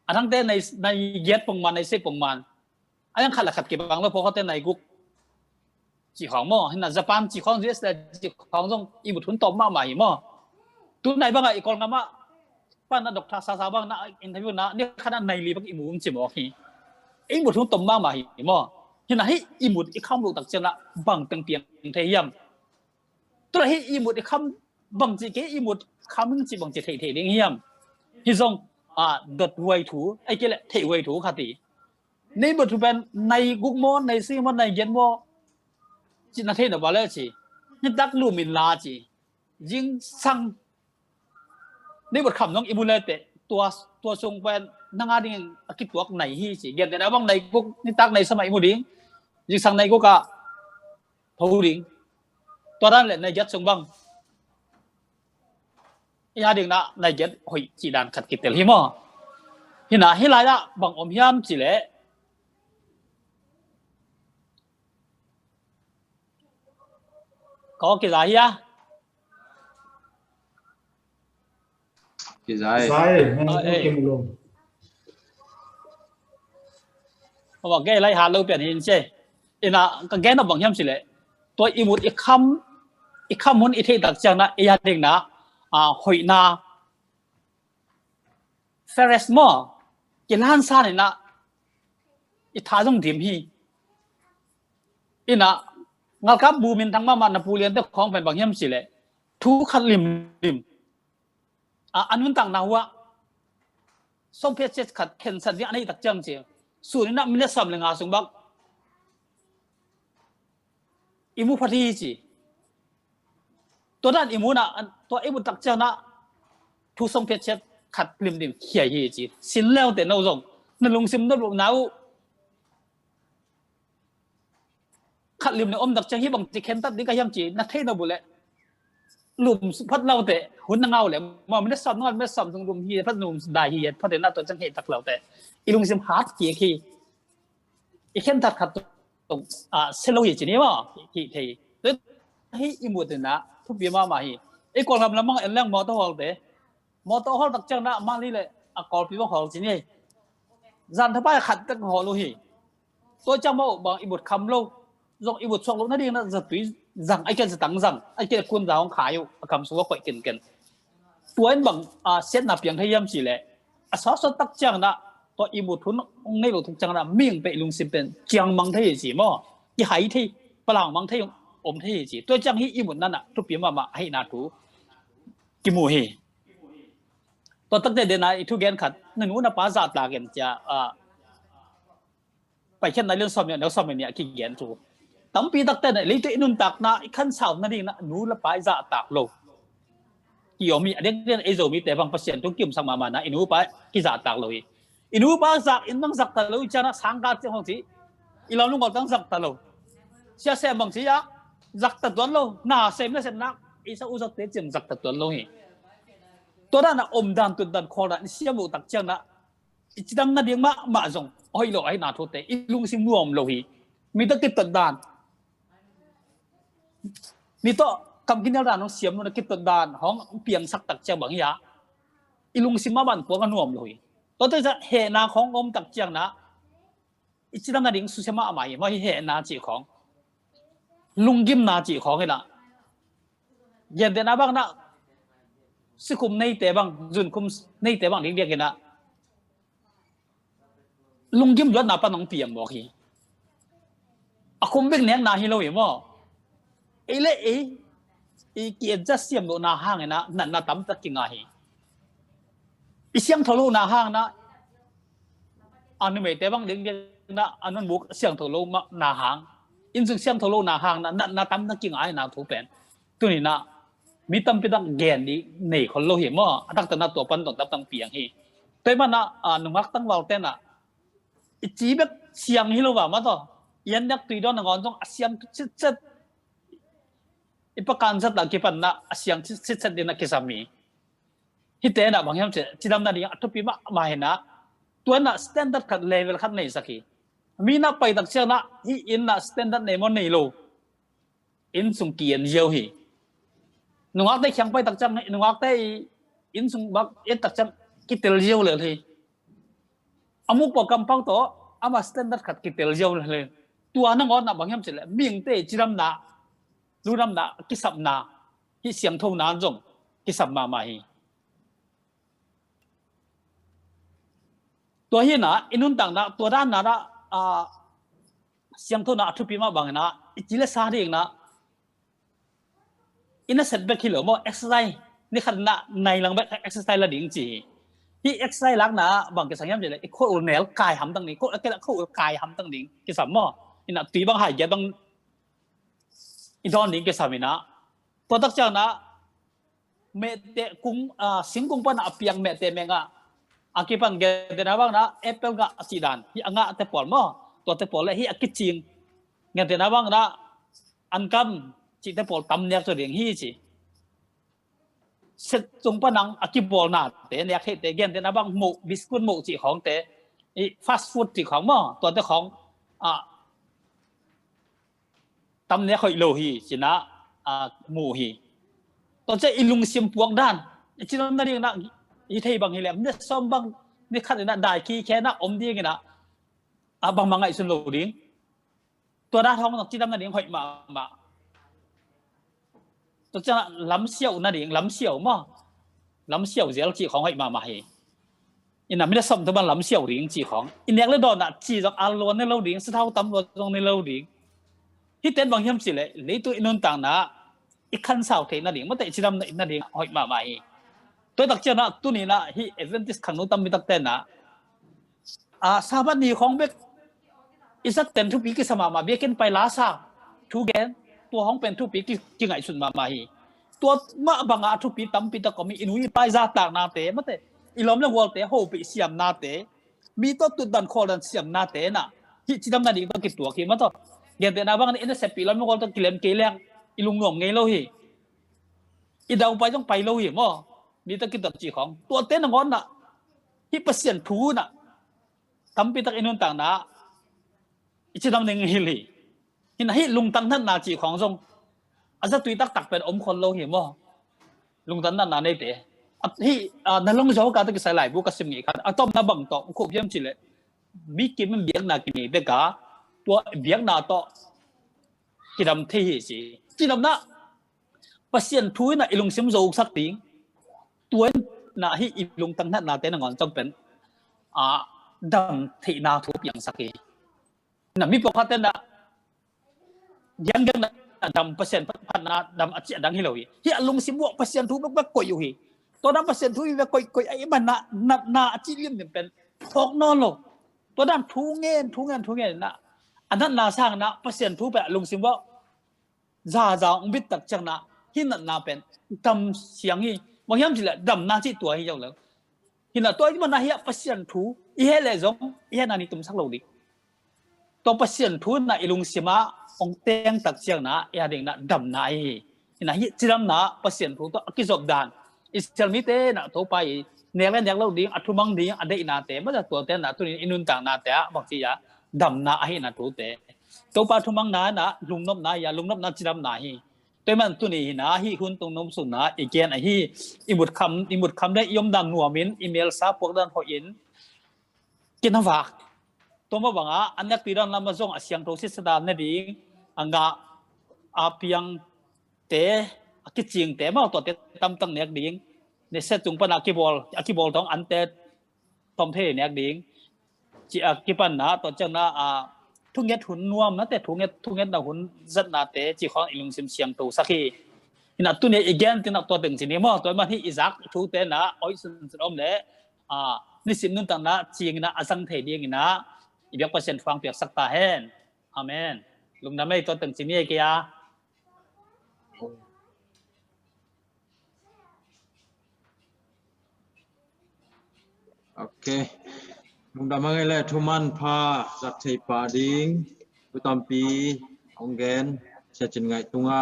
Speaker 15: อันทั้งเต้ในเย็ดปงมันในเซปงมันอันยังขัดละขัดเก็บบังแล้วพอเขาเต้ในกุกจีของมอเห็นน่ะญี่ปุ่นจีของ US แต่จีของตรงอิบุตทุนตบมากมาหิมอตัวไหนบ้างอีกคนงามาป้านัดดอกทาซาซาบ้างนะอินเทอร์วิวนะเนี่ยขนาดในรีบักอิมุมจิมอฮีอิบุตทุนตบมากมาหิมอเห็นน่ะให้อิมุดอีกคำลูกตักเจนะบังเปียงเทียมตัวให้อิมุดอีกคำบังจีเกอิมุดคำมึงจีบังจีเทียเฮียมฮิซงดดไวถูไอ้เกลเทไวถูขัดตีในบทที่เป็นในกุกมอนในซีมันในเย็นมอจีนักเทศบาลเลยจีนี่ดักลูมินลาจียิงสังในบทคำน้องอิมุเลเตตัวทรงเป็นนางอาดิ่งคิดตัวไหนฮีจีเย็นแต่นะบางในกุกนี่ตักในสมัยอิมุดิ่งยิงสังในกุกะทูดิ่งตัวนั้นแหละในยัดทรงบังยาดิ่งนะในยัดหอยจีดันขัดกิตเตลฮิมอฮินะฮิไลละบังอมยามจีเล่có cái gì á?
Speaker 1: Cái gì?
Speaker 2: Cái gì luôn?
Speaker 15: Và cái này hà lâu biển hình chứ, là cái nó bằng hiểm gì đấy, tôi imut ikam muốn ít đặc trưng là ia định là hội na Ferris mo, cái lan sa này là ít thà trong điểm hi, là ngал kapบูมินทั้งมาNapoleonแต่ของเป็นบางยามสิแหละทุกขัดลิมอันนั้นต่างนาว่าสมเพชเจ็ดขัดเห็นสัญญาในตักจังเจียส่วนนี้นะมิเลสัมเลงอาสงบักอิมูพัทฮีจีตัวนั้นอิมูนะตัวอิมูตักจังนะทุกสมเพชเจ็ดขัดลิมเขี่ยฮีจีสินแล้วแต่เราส่งนั่นลงซิมนั่นลงน้าขัดลิมในอมดักจังฮีบังจีเข็นตัดดีก็ยังจีนักเทศเราบุเล่หลุมพัดเราแต่หุ่นนางเอาเลยมันไม่ได้สอบนอนไม่ได้สอบตรงหลุมฮีพัดหลุมได้ฮีพัดเดินหน้าตัวจังเหตุตักเราแต่อีลุงซิมฮาร์ดเกี่ยขี้อีเข็นตัดขัดตรงเซลล์ฮีจีนี่ว่าฮีเทย์แล้วให้อีหมดเลยนะทุกปีมาฮีไอ้คนทำแล้วมั่งเอ็นแรงมอเตอร์ฮอลแต่มอเตอร์ฮอลตักจังนะมาลีเลยกอลปีว่าฮอลจีนี่จันทบายขัดตักฮอลลูฮีตัวจังมาบางอีบทคำโลdòng yêu bột xong lúc nó đi nó giật túi rằng ai kia giật tăng rằng ai kia quân giáo không khái cầm số quậy kiện kiện tuổi bằng xét nạp tiếng thay âm chỉ lệ sáu số tắc chẳng đã tôi yêu bột thốn ông này bột thục chẳng đã miệng bệ lùng xìm bên chẳng mang thay gì mà cái hay thì bà lòng mang thay ôm thay gì tôi chẳng hi yêu bộtนั่นอ่ะทุกปีมาให้นาทูกิมูฮีตัวตั้งแต่เดือนไหนทุกเดือนขัดนั่นนู้นนะป้าจัดตากันจะไปแค่ไหนเรื่องสอบเนี่ยเดี๋ยวสอบเนี่ยขี้เกียจถูกตั้มปีตักแต่เนี่ยลิตินุนตักนะขั้นสาวนั่นเองนะนู้ละไปจะตักโลกี่ยมีเรื่องไอ้โจมีแต่บางเปอร์เซ็นต์ต้องกิมสังมานะอินูไปกี่จะตักเลยอินูไปจักอินบังจักตะลุยจานะสังกัดเจ้าของสิอีเราลุงก็ต้องจักตะลุเชื่อเสียบางสิยะจักตะตัวโลน่าเสียไม่เสียนักอีสักอุจจาระจึงจักตะตัวโลฮีตัวนั้นนะอมดันตุนดันคอร์ดเสียบุตักเจ้านะอีจิดังนั่นเดียงมาจงโอ้ยโลไอ้นาทุเตอีลุงสิมรวมโลฮีมีตะกิดตัดดานนี่ตัวคำกินเอาด่านน้องเสียมนู่นกิดตัดดานห้องเปียงสักตักเจ้าบางอย่างอีลุงสิมาบันพวกกันรวมเลยตัวที่จะเหนาของอมตักเจ้านะอีจิดังนั่นเองสุเสมาใหม่ไม่เหนาจีของลุงกิมนาจีของไงล่ะเย็นแต่นะบ้างนะสิคุมในแต่บางจุนคุมในแต่บางเรียกกันนะลุงกิมยอดนาปนองเปียงบอกฮีอาคุมเป็นเนี้ยนาฮิโร่เหรอไอ้เล่ไอ้เกียร์จะเสียมโดนาห้างไงนะนั่นน่ะตั้มตะกิงอ่ะฮีไอ้เสียงทะลุนาห้างนะอันนี้ไม่แต่บางเรียกนะอันนั้นบุกเสียงทะลุมานาห้างอินซึ่งเสียงทะลุนาห้างนะนั่นน่ะตั้มตะกิงอ่ะนาถูกเป็นตัวนี้นะมีตั้มไปตั้งแกนนี้ในคนโลหิตมั้งตั้งแต่นั้นตัวปั้นต้องตั้งเปียงฮีแต่มันนะหนุ่มรักตั้งวาวเต้นอ่ะจีบเสียงฮิโร่ว่ามาต่อยันนักตีดอนงอนจงเสียงชิดอีปการสัตว์กี่ปันนะเสียงชิดดีนักกิสามีฮิตเตนะบางอย่างเจจิดำนั่นยังทุบปีมาเห็นนะตัวนั้นสแตนดาร์ดคัดเลเวลคัดในสักที mi na pai tak chang na hi in na standard ne mon nei lo in sung kian jeu hi nungak te kyang pai tak chang nungak te in sung bak in tak chang kitel jeu le hi amu po kampang to ama standard khat kitel jeu le tua na ngon na bangyam chile ming te chiram na luram na kisap na hi siam thau na jong kisap ma ma hi tua hi na inun tang na tua dan na na siam thau na thu pi ma bang na ichile sa ri na ina setback hi lo mo exercise ni khat na nai lang ba exercise la ding chi hi exercise lang na bang ke sangyam chile ko ul nel kai ham tang ni ko ke ko ul kai ham tang ding kisap mo ina tui bang hai ge bang idon ning ke samina to tak chang na me te kung sing kung pa na apiang me te menga akipan ge de na bang na apple ga asidan hi anga te pol mo to te pol le hi akiching nge te na bang na ankam chi te pol tam nek to ding hi chi set chung pa nang akibol na te nek he te gen te na bang mu biscuit mu chi khong te fast food chi khong mo to te khong tâm nè khởi lầu hi chỉ na mù hi tôi sẽ ilung xiêm buông đan chỉ nó đi na ý thấy bằng hi lem nè xóm bằng nè khát na đại khi khé na ôm đi cái na bằng bằng ngày xuân lầu điếng tôi đã thông chỉ tâm na điếng hội mà tôi chắc là lắm xỉu na điếng lắm xỉu mà lắm xỉu dễ chỉของhội mà hi in làไม่ได้xóm tôi bằng lắm xỉu điếng chỉของin nè lên đòn na chỉ trong alo nè lâu điếng sẽ thao tắm vào trong nè lâu điếng hi ten bang hiam si le le tu inun tang na i khan sao the na ding ma te chiram na ding hoi ma mai to tak chana tu ni na hi advantage khang no tam mi tak ten na sabat ni khong bek isat ten thu pi ki sama ma be ken pai la sa thu gen to hong pen thu pi ki ngai sun ma hi to ma banga thu pi tam pi ta ko mi inui pai za tak na te ma te ilom le wol te ho pi siam na te mi to tu dan khol dan siam na te na hi chiram na ding to ki tu ki ma to gen te na bang ina se pi lam ko to kilem ke leng ilung ngom ngei lo hi i dau pai jong pai lo hi mo mi ta ki tot chi khong to te na ngon na hi pasien thu na tam pi tak inun tang na i chi dam ning hi li hin hi lung tang than na chi khong jong aza tui tak tak pen om khon lo hi mo lung tan na nei te hi na long jo ka ta ki sai lai bu ka sim ngi khat atom na bang to khu yam chi le mi ki men biang na ki ni de kaตัวเบียงนาต่อกิดำเที่ยสิกิดำนะปัสเซียนทุยนะอิลุงซิมโจสักติงตัวน่ะให้อิลุงตั้งนั้นนาเต้นงอนจำเป็นดำที่นาทุบอย่างสักทีน่ะมีปกตินะยังนะดำปัสเซียนพันนาดำอาเจียดังฮิโลฮีที่อิลุงซิมวกปัสเซียนทุบแบบก่อยอยู่ฮีตัวนั้นปัสเซียนทุยแบบก่อยไอ้มันนาอาจีเลียมเป็นพกนอนโลตัวนั้นทุเงินนะอันนั้นนาสร้างนะเปอร์เซ็นต์ทุบแบบลุงซิมว่าจ่าองบิดตักจังนะหินนาเป็นดำเสียงฮีบางอย่างสิแหละดำนาที่ตัวฮีเจ้าเลยหินตัวที่มันนาเฮียเปอร์เซ็นต์ทุอีเฮเลยจงอีเฮนานี่ตุ้มสักโลดิตัวเปอร์เซ็นต์ทุนะลุงซิมะองเตียงตักจังนะอีเด็กนะดำนาฮีหินฮีจิรำนะเปอร์เซ็นต์ทุตัวกิจบดานอิสราเอลมิเตนะตัวไปเนื้อเล่นอย่างเราดิ้งอัตุมังดิ้งอันเดอินาเตมันจะตัวเต้นนะตัวนี้อินุนต่างนาเตะบางทีอะดำนาให้นาทุเตตัวปาทุมังนานะลุงนบนาอย่าลุงนบนาจิรำนาฮีตัวมันตัวนี้นะฮีคุณตรงนมสุนนะอีกแกนไอฮีอิมุดคำได้ยมดังหนัวมินอีเมลซาพวกดันหอยินกินน้ำฝากตัวมาบังอันนักตีดันลำมาส่งเสียงโทรศิษย์ดานนั่นเองอังกาเพียงเตะกิจริงเตะมาตัวเตะตั้งเนียกดิ้งในเซตจุงปนอากิบอลท้องอันเตะตอมเทเนียกดิ้งจีกิปันนะตอนจังนะทุกเงี้ยหุ่นนวมนะแต่ทุกเงี้ยนะหุ่นจัดนาเตจีของอิลุงซิมเสียงตัวสักทีนะตัวนี้อีกแกนที่นักตัวตึงสิเนี่ยมั้งตัวมันที่อิซักทุกเตนะอ้อยสุนอมเลยนี่สินุ่นต่างนะจีงนะอสังเทดีงนะอีก100%ฟังเปียกสักตาเห็นอาเมนลุงน้ำไม่ตัวตึงสิเนี่ยกี่อะ
Speaker 1: โอเคลุงดำมาไงแหละทุมันพาจัดเทปาดิ้งกุตอมปีองเกนเสียจนไงตุงะ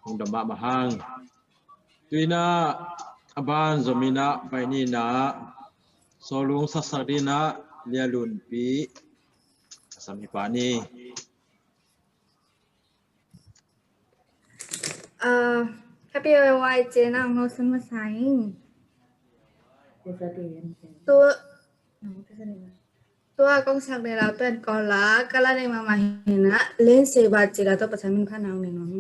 Speaker 1: ลุงดำมาหังตุยนะอบานจมินะไปนี่นะโซลุงสัสดีนะเลียลุนปี สมิปานี
Speaker 7: Happy Hawaii เจนางโฮสมาไซตัวกองชักในเราเป็นกอลากาลาในมาเห็นนะเล่นเซบาจิกาตัวประชามินข้านางในน้อง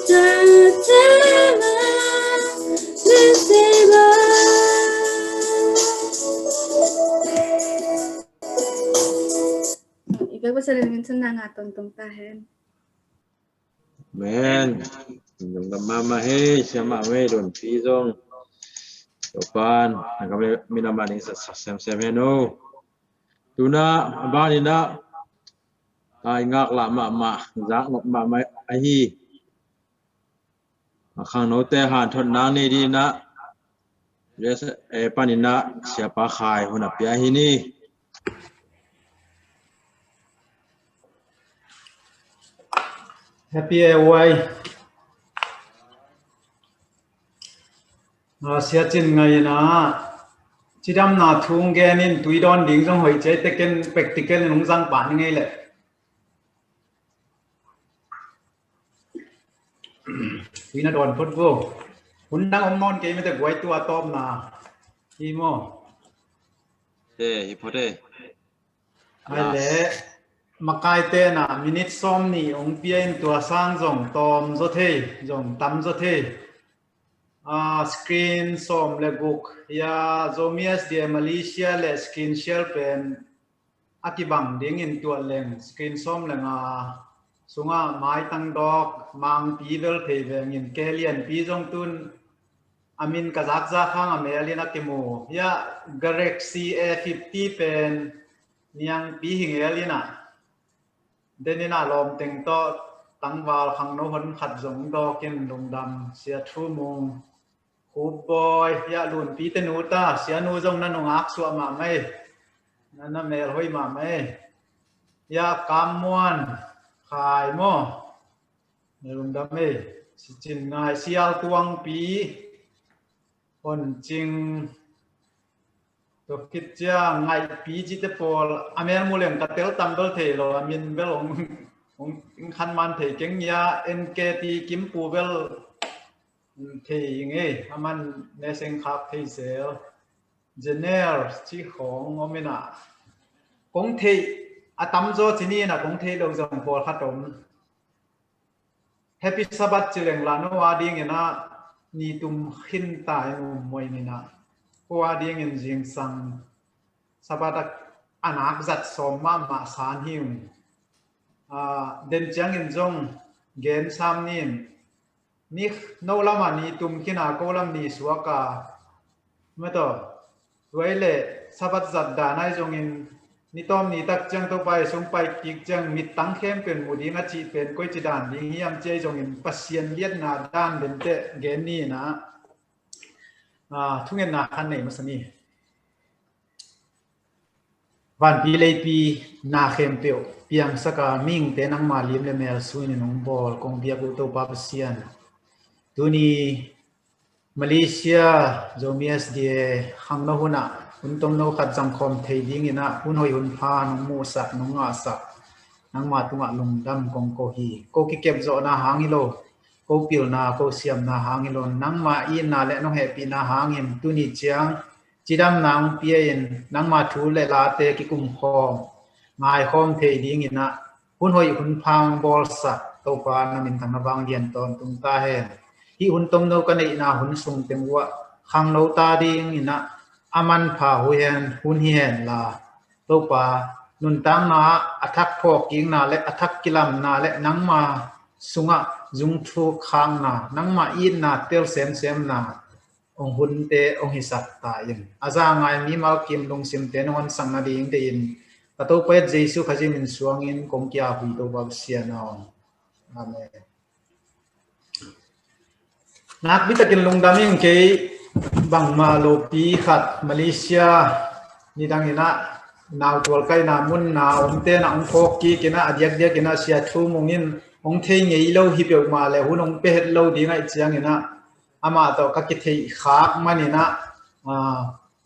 Speaker 7: Ikaw ba sa rin senang aton tong tahen?
Speaker 1: Men, yung namamahe, siya mawe doon pizong. Topan, kami minamaning sa semeno. Tuna, abani na. Ay ngak la ma, zak ma ahi. Akang note han thon nang ni di na. Yes, panina siapa khai huna piahi ni.
Speaker 16: Happy away. Sia chin ngai na chidam na thung gen in tui don ding trong hoi che teken practical nung sang pan ngai le. Tui na don phot vô. Hun dang om non ke me te goi tu atom na. Hi mo.
Speaker 1: Hi phote.
Speaker 16: Ai le makai te na minute som ni ong pien tua sang jong tom zo the jong tam zo the screen som le guk ya zomias de Malaysia le screen share pen akibang ding in tua leng screen som le nga sunga mai tang dok mang pi vel the ve ngin kelian pi jong tun amin kazak za khang amelin akimu ya Galaxy A50 pen niang pi hing elina denina lom teng to tangwal khang no hon khat jong do kin lung dam sia thu mung khu boy ya lun pi te nu ta sia nu jong na nong ak su ma mai na na mel hoi ma mai ya kam muan khai mo lung dam me si chin ngai sial tuang pi on ching to kit cha ngai pi ji te pol amen mu lem ka tel tam dol the lo amin bel ong khan man the keng ya nkt kim pu bel the nge aman ne seng khap the sel gener chi khong omena kong the atam zo chini na kong the lo jong pol khatom happy sabat chileng la no wa ding ina ni tum khin tai moi ni na qua đi ngân riêng sang sabatak anak zat som ma san hiu den chang in jong gen sam nin ni no lama ni tum kina ko lam ni suaka mato toile sabat zat da nai jong in ni tom ni tak chang to pai sung pai kik chang mit tang khem pen mudi nga chi pen koi chi dan ni hiam che jong in pasien liet na dan den te gen ni na thungen na khan nei masani van pi lei pi na khem peo piang saka ming te nang ma lim le mel suin nong bol kong bia bu to pa pasian tuni Malaysia zomias die hang no huna un tom no khat jam khom thei ding ina un hoi hun pha nong mu sa nong nga sa nang ma tunga lung dam kong ko hi ko ki kep zo na hangilo ko pil na ko siam na hangilon nang ma in na le no happy na hangin tuni chiang chidam nang pien nang ma thu le la te ki kum khom ngai khom the ding ina hun hoi hun phang bol sa to pa na min thang na bang lian ton tung ta he hi hun tom no ka nei na hun sung tem wa khang no ta ding ina aman pha hu hen hun hi hen la to pa nun tang na athak phok king na le athak kilam na le nang ma sunga dung thu khang na nang ma in na tel sem na ong hun te ong hisat ta yin aza ngai mi mal kim long sim te non sang na ding te in pato pe jesu khaji min suang in kong kya hui to ba sia na amen nak bi takin long daming ke bang ma lo pi khat Malaysia ni dang ina naw tol kai na mun na om te na ong khok ki kina adyak dia kina sia thu mongin ong thei ngei lo hi pe ma le hunong pe het lo ding ai chiang ina ama to ka ki thei khak manina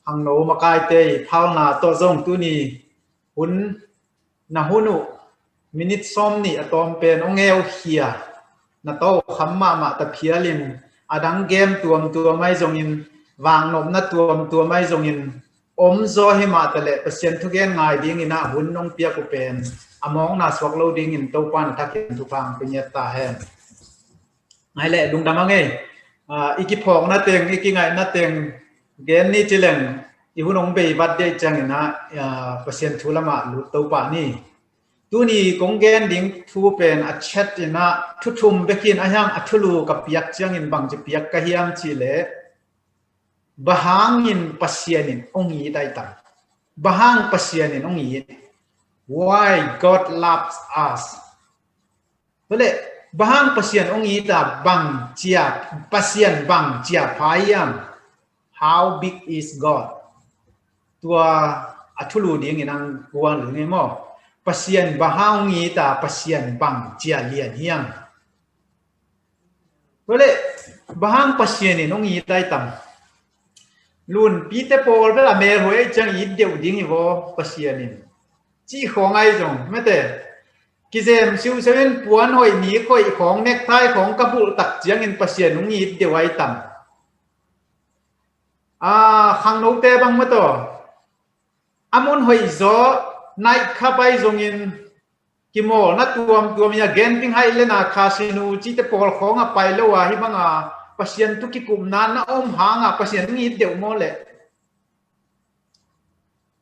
Speaker 16: hang no ma kai te phal na to zong tu ni hun na hunu minute som ni atom pen ong ngeu khia na to khamma ma ta phialin adang game tuam tua mai zong in wang nom na tuam mai zong in om zo hi ma ta le pasien thu gen ngai ding ina hun nong pia ko pen among na swak lo ding in to pan thakin tu phang pinya ta hen ai lệ đúng đam nghe iki phong na teng iki ngai na teng gen ni chilen ibu nong be bat de chang na pasien thulama lu to pa ni tu ni kong gen ding thu pen a chat na thu thum bekin ahang athulu ka piak chang in bang chi piak ka hiam chi le bahang in pasien in ongi dai tam bahang pasien in ongi why God loves us bole bahang pasien ongi ta bang chia pasien bang chia phayam how big is God tua athulu ding inang kuan lu nge mo pasien bahang ongi ta pasien bang chia lian hiam bole bahang pasien in ongi dai tam luôn Peter Paul với là mẹ hồi chẳng ít điều dính vô pasien chỉ không ai dùng mấy thế cái gì siêu siêu buồn hồi ní coi không necktie không cặp bộ tắc chẳng in pasien cũng ít điều ai tầm hàng nấu tê bằng mấy to amon hồi gió night cafe dùng in cái mỏ nát tuom nhà gen ping hay lên à casino chỉ Peter Paul không à phải lâu à hi bằng pasien tu ki kum nan na hanga pasien ngi deu mo le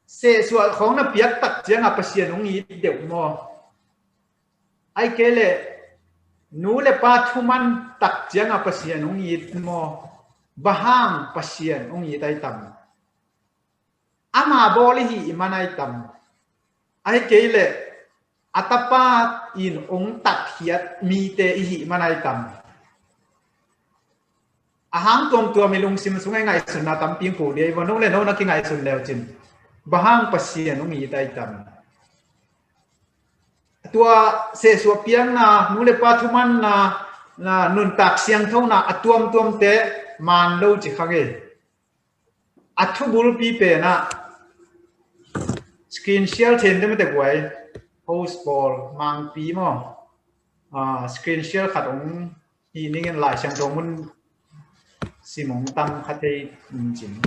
Speaker 16: se sual khong na piak tak chiang pasien ngi deu mo ai ke le nu le pa thuman tak chiang pasien ngi mo bahang pasien ngi tai tam ama boli hi manai tam ai ke le atapa in ong tak hiat mi te hi manai tam ahang tom tua milung sim sungai ngai sun na tam ping ko de wanong le no na ki ngai sun leo chin bahang pasien ngi tai tam tua se su piang na nu le pa thuman na nun tak siang thau na atuam te man lo chi khage athu bul pi pe na screen share then de me te gwai host ball mang pi mo screen share khat ong i ning en lai sang dong mun Simon tâm khát thấy chỉnh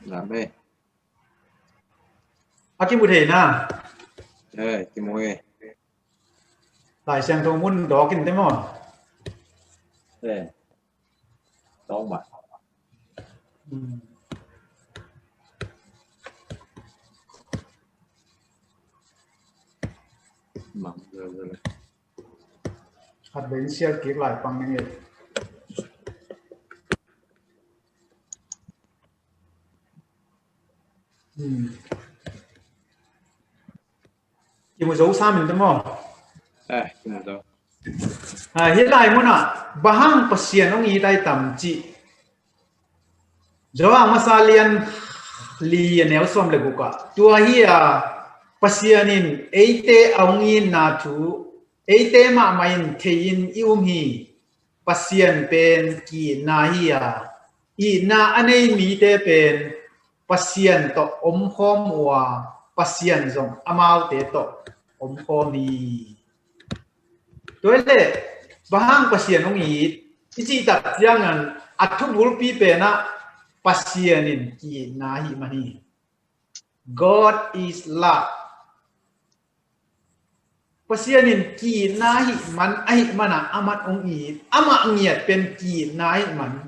Speaker 1: làm đây
Speaker 16: cái một thể na
Speaker 1: cái mồi
Speaker 16: lại sang thôn muốn đó kinh tế mòn
Speaker 1: đây đó mà mặn rồi
Speaker 16: hạt bến xe kiệt lại bằng những người chỉ một dấu xa mình đúng không?
Speaker 1: chỉ một dấu.
Speaker 16: Hiện tại muốn bahang pasien ông ý tay tầm chị. Giờ mà sa liền liền néo xóm lại buka. Tua hi pasienin ate ông in na thu ate mà main thein hi pasien pen ki na hi i na anei mi te pen pasien to khom wa pasien zong amal te to khomi toile bahang pasien ong i chi ta jangan athu bul pi pe na pasienin ki na hi mani God is love pasienin ki na hi man ai mana amat ong i ama ngiat pen ki na hi man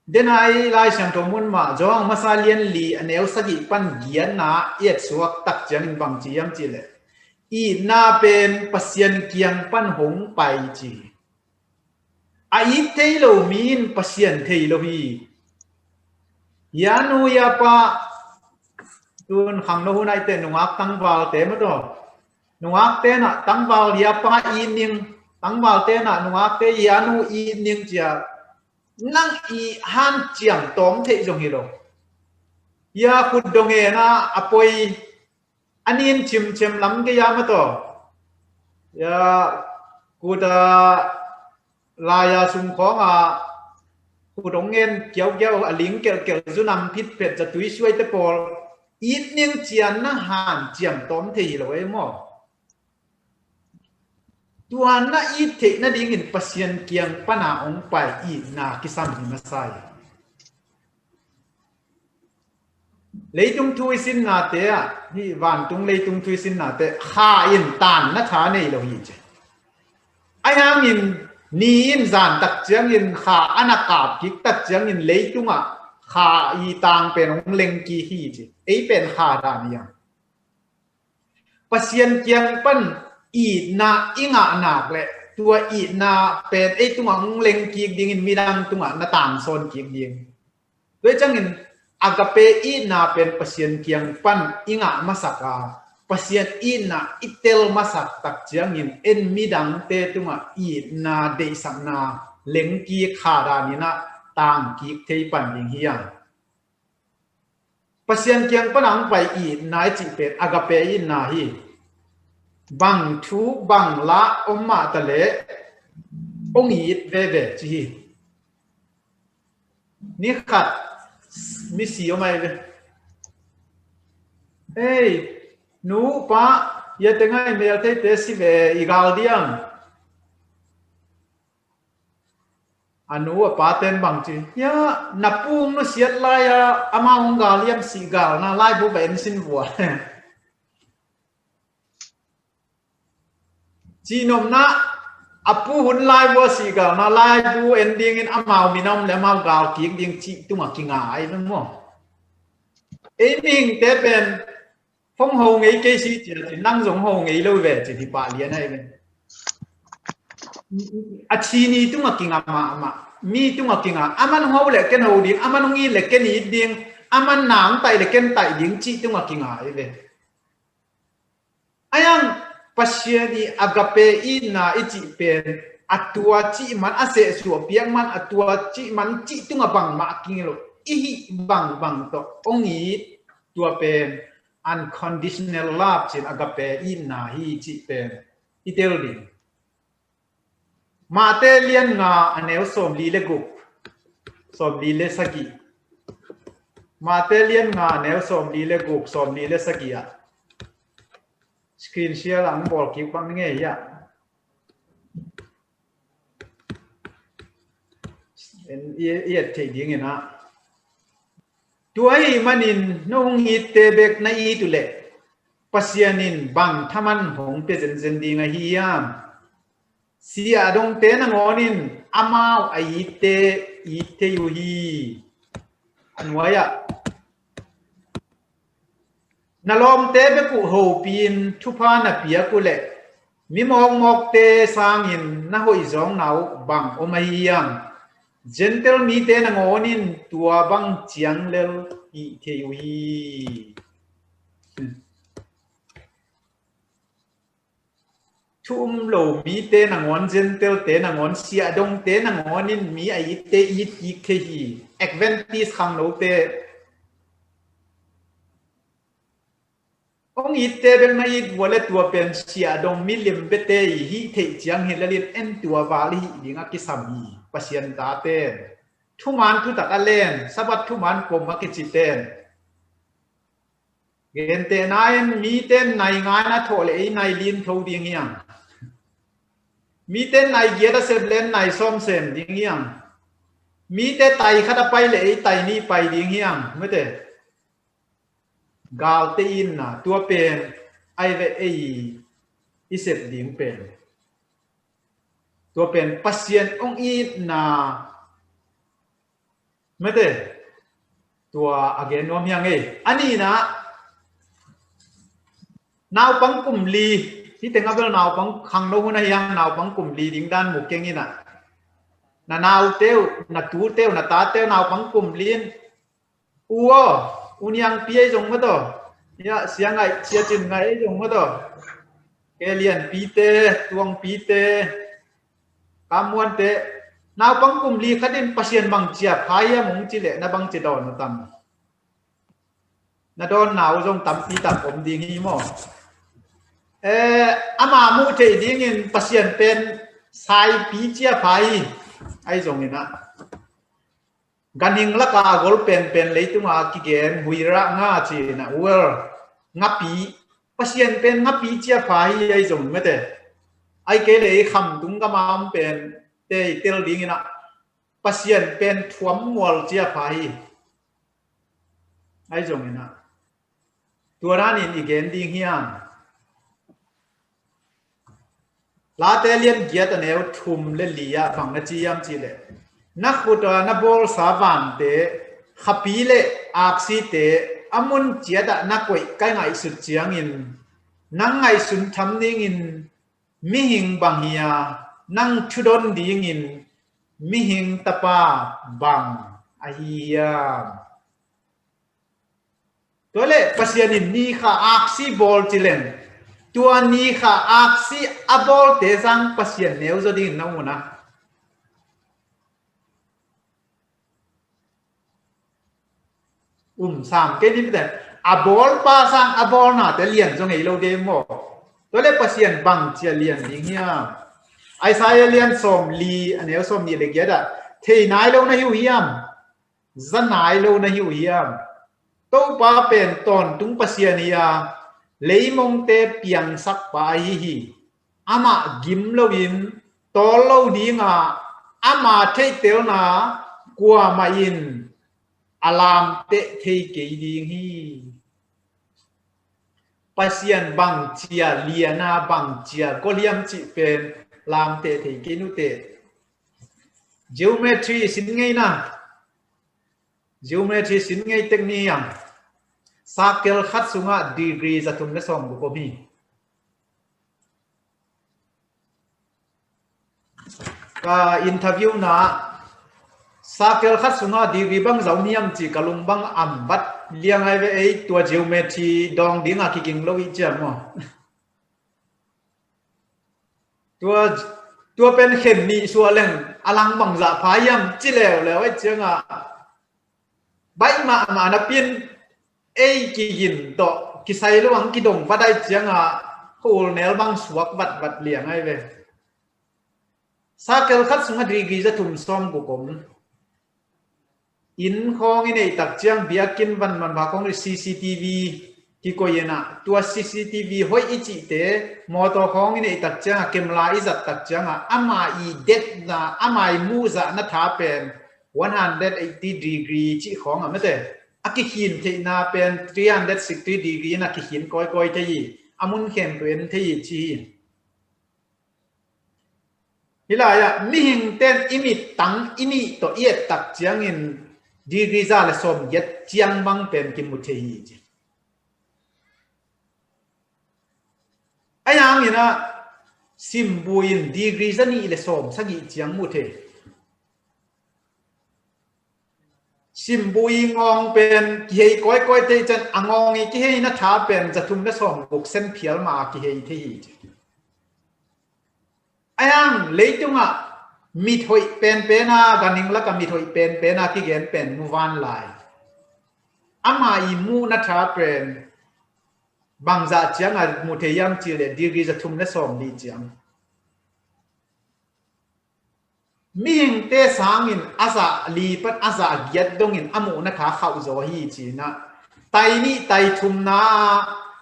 Speaker 16: den ai lai sang to mun ma jong masalian li aneu sagi pan gian na yet suak tak jang bang chi yam chi le i na pen pasien kiang pan hong pai chi ai thei lo min pasien thei lo hi yanu ya pa tun khang no hunai te nuak tang wal te ma do nuak te na tang wal ya pa i ning tang wal te na nuak te yanu i ning chia nang i han chiang tom thei jong hi lo ya khut dong e na apoi anin chim chem lam ge ya ma to ya kuda la ya sum khong ku dong ngen kiao kiao aling kel kel zu nam phit phet ja tui suai te pol it ning chian na han chiang tom thei lo e mo tuan na i the na ding in pasien kiang pana ong pai i na kisam ni masai leitung thui sin na te hi van tung leitung thui sin na te kha in tan na tha nei lo hi che ai hang in นี่อินจานตักเจียงอินขาอนาคากิกตักเจียงอินเลยตุงอ่ะขาอีตางเป็นองเล็งกีฮีจีไอเป็นขาดานี่ยังปัสยันเจียงปั้นอีนาอิงะนักเลยตัวอีนาเป็นไอตุงองเล็งกีดิ่งอินมีดังตุงอ่ะนาต่างโซนกีดิ่งด้วยจังอินอากาเปอีนาเป็นปัสยันเจียงปั้นอิงะมาสักาpasien ina itel masak tak jiangin en midang te tunga I na de samna lengki khada ni na tang ki thei pan ding hiang pasien kyang panang pai I na chi pe agape I na hi bang thu bang la omma tale ong I ve ve chi ni khat mi si o mai ve heyนูปะยัดง่ายเมื่อที่เตสิเวอีกาลเดียงอันนู้ปะเต็นบางทียานับปุ่งนู้เสียดลายอามาองกาเลียมสีกาลน่าไล่บุบเอ็นสินวัวจีนมนะอาปูหุ่นไล่บัวสีกาลน่าไล่บุเอ็นดิ้งอินอามามีน้ำและมากาลกิงดิ้งจีตุ้งกิงไอ้นั่นมั้งเอ็นดิ้งเตเป็นphong hồ nghĩ cái gì chỉ năng dùng hồ nghĩ lâu về chỉ thì bà liền này à chi ni tung mà kinh mà mi tung mà kinh aman hồ lại cái hồ điên aman nghĩ lại cái ní điên aman nắng tại lại cái tại điên chi tung mà kinh ấy về ayang pasien di agape ina ichi pen atua chi man ase suo piang man atua chi man chi tung mà bang ma kinh lo ihi bang to ongi tua pen unconditional love จิน agape อินนาฮีจิเป็นอิเตลดิมาเตเลียนงาอันเนวสมลีเลกุสมลีเลสกีมาเตเลียนงาเนวสมลีเลกุสมลีเลสกีอะสกรีนเชียร์หลังบอกคิวฟังง่ายยะเป็นเอียดเทียงนะตัวไอ้มันอินน้องอิเตเบกในอีตุเล่ปัสยานินบังทามันหงเปเจนเจนดีงาฮิยามเสียดงเตนังอนินอามาวไอเตยูฮีอันวายะนาลอมเตเบกุโฮปีนทุพานาเปียกุเล่มิมอกเตสางอินนาหอยจองนาวบังอมาฮิยาม gentle mi te na ngonin tua bang chiang lel I theu hi thum lo mi te na ngon gentle te na ngon sia dong te na ngonin mi ai te I ke hi advantage khang lo te ong I te ben na I wala tua pen sia dong mi lim be te hi thei chiang hi lalit en tua wali dinga ki sami pasien taten thuman thu tak alen sabat thuman pom makiciten gente nain mi ten nai nga na thole ei nai lin tho ding yang mi ten nai gieda seblen nai som sem ding yang mi te tai khata pai le ei tai ni pai ding yang mete gal te in na tua pen ai ve ei isep ding penตัวเป็นปัสเซียนองอีนาไม่ได้ตัวอาเกนนวมยังไงอันนี้นะนาวปังกุมลีที่แต่งเอานาวปังขังโน้นยังนาวปังกุมลีดิ้งด้านหมุกเก่งนี่นะนาวเต้วนาตูเต้วนาตาเต้วนาวปังกุมลีนอุนยังปีไอจงมาต่อเนี่ยเสียงไงเสียจินไงจงมาต่อเกลียนปีเตตวงปีเตkamuan te na pangkum li khatin pasien bang chia phaya mong chile na bang che don tam na don naw jong tam pi ta om ding hi mo ama mu che ding in pasien pen sai pi chia phai ai jong ina ganing la ka gol pen leitunga ki gen huira nga chi na wel ngapi pasien pen ngapi chia phai ai jong mete ai cái đấy khăm đúng cái mà bên để tiêu đi như nào pasien bên thuấm mual chia phải ai dùng như nào tua ra nên ý kiến đi hiang ลาเตเลียนเกียตเนวทุมเลลียบังนาจียามจีเลนักขุดนับบอลสาวันเตขับปีเลอักซีเตอามุนเจียดนักไว้ใกล้ไงสุดเจียงอินนังไงสุนทำนิ่งอินมิหิงบังเฮียนังชุดนดีอินมิหิงตะปาบังอาเฮียตัวเล่ปัสยานินนี่ค่ะอักซีบอลจิเลนตัวนี้ค่ะอักซีอับบอลเตซังปัสยาเนวจะดิ้งน้ำมันนะสามเกณฑ์นี้เป็นอับบอลป้าซังอับบอลน่ะแต่เลียนตรงไหนเราเดมอตัวเล่ปัสยาบังเจียเลียนอย่างเงี้ยไอ้สายเลียนสมลีอันนี้สมลีเล็กเยอะเทนายเราในหิวเยี่ยมจะนายเราในหิวเยี่ยมตัวป้าเป็นตอนตุงปัสยานียเลยมงเตเปียงสักไปฮีอามากิมเลวินตอลเลวดีงาอามาเทเตลนากัวมาอินอารามเตเทเกดีฮีปัสยันบังเจียเลียนาบังเจียก็เลียมจิเป็นลามเตเทเกนุเต geometry สินไงนะ geometry สินไงเทคนิคสักเกลขัดสุงะดีกรีจะทุ่มเลสอมบุปผีก็อินเทอร์วิวนะสักเกลขัดสุงะดีกรีบังเจ้าเนียมจีกลุงบังอัมบัดเลี้ยงไอ้ไอ้ตัว geometry ดองดิ้งอะคิกิงโลวิจามอตัวเป็นเข็มนี่ชัวเล่งอลังบังจะพายามจิเลวแล้วไอ้เจ้าใบมานับปีนเอ้กิยินต่อกิไซระวังกิดงวัดได้เจียงโคลเนลบังสวกวัดเลี้ยงไอ้เว้สาเกลคัดสุงดีกีจะทุ่มซ้อมกุกมอินของอินไอตักเจียงเบียกินวันมันพาของ CCTV ที่ก็ยันตัว CCTV ห้อยอิจิเตมอตัวของอินไอตักเจียงเกมลาอิจัดตักเจียงอามาอีเด็ดนะอามาอีมูจะนัทธาเป็น180 degree จีของไม่เตอากิหินเทน่าเป็น360 degree นะกิหินก้อยๆที่อามุนเข้มเป็นที่จีฮิลายะมิหิงเต้นอิมิตังอินี่ตัวเอียดตักเจียงอินดีกรีซาเลสอมยัดเจียงบังเป็นกิมุเทียจีไอ้ยังนี่นะซิมบูอินดีกรีซานี่เลสอมสักกี่เจียงมุเทียซิมบูอิงองเป็นเฮยก้อยๆเตจันอ่างองอีกเฮยนัทธาเป็นจะทุ่มเลสอมบุกเส้นเพียลมากี่เฮยที่ไอ้ยังเลยจุงมีถอยเป็นกันนิงแล้วก็มีถอยเป็นที่เขียนเป็นมูวันไลอามาอีมูนัทธาเป็นบางจากเจียงมูเทียมจีเลดีกรีจะทุ่มเลสอมดีเจียงมีหิงเตสางินอาซาลีปัดอาซาเกียดดงอินอามูนัทธาเข้าโจฮีจีนะไตนี่ไตทุ่มนา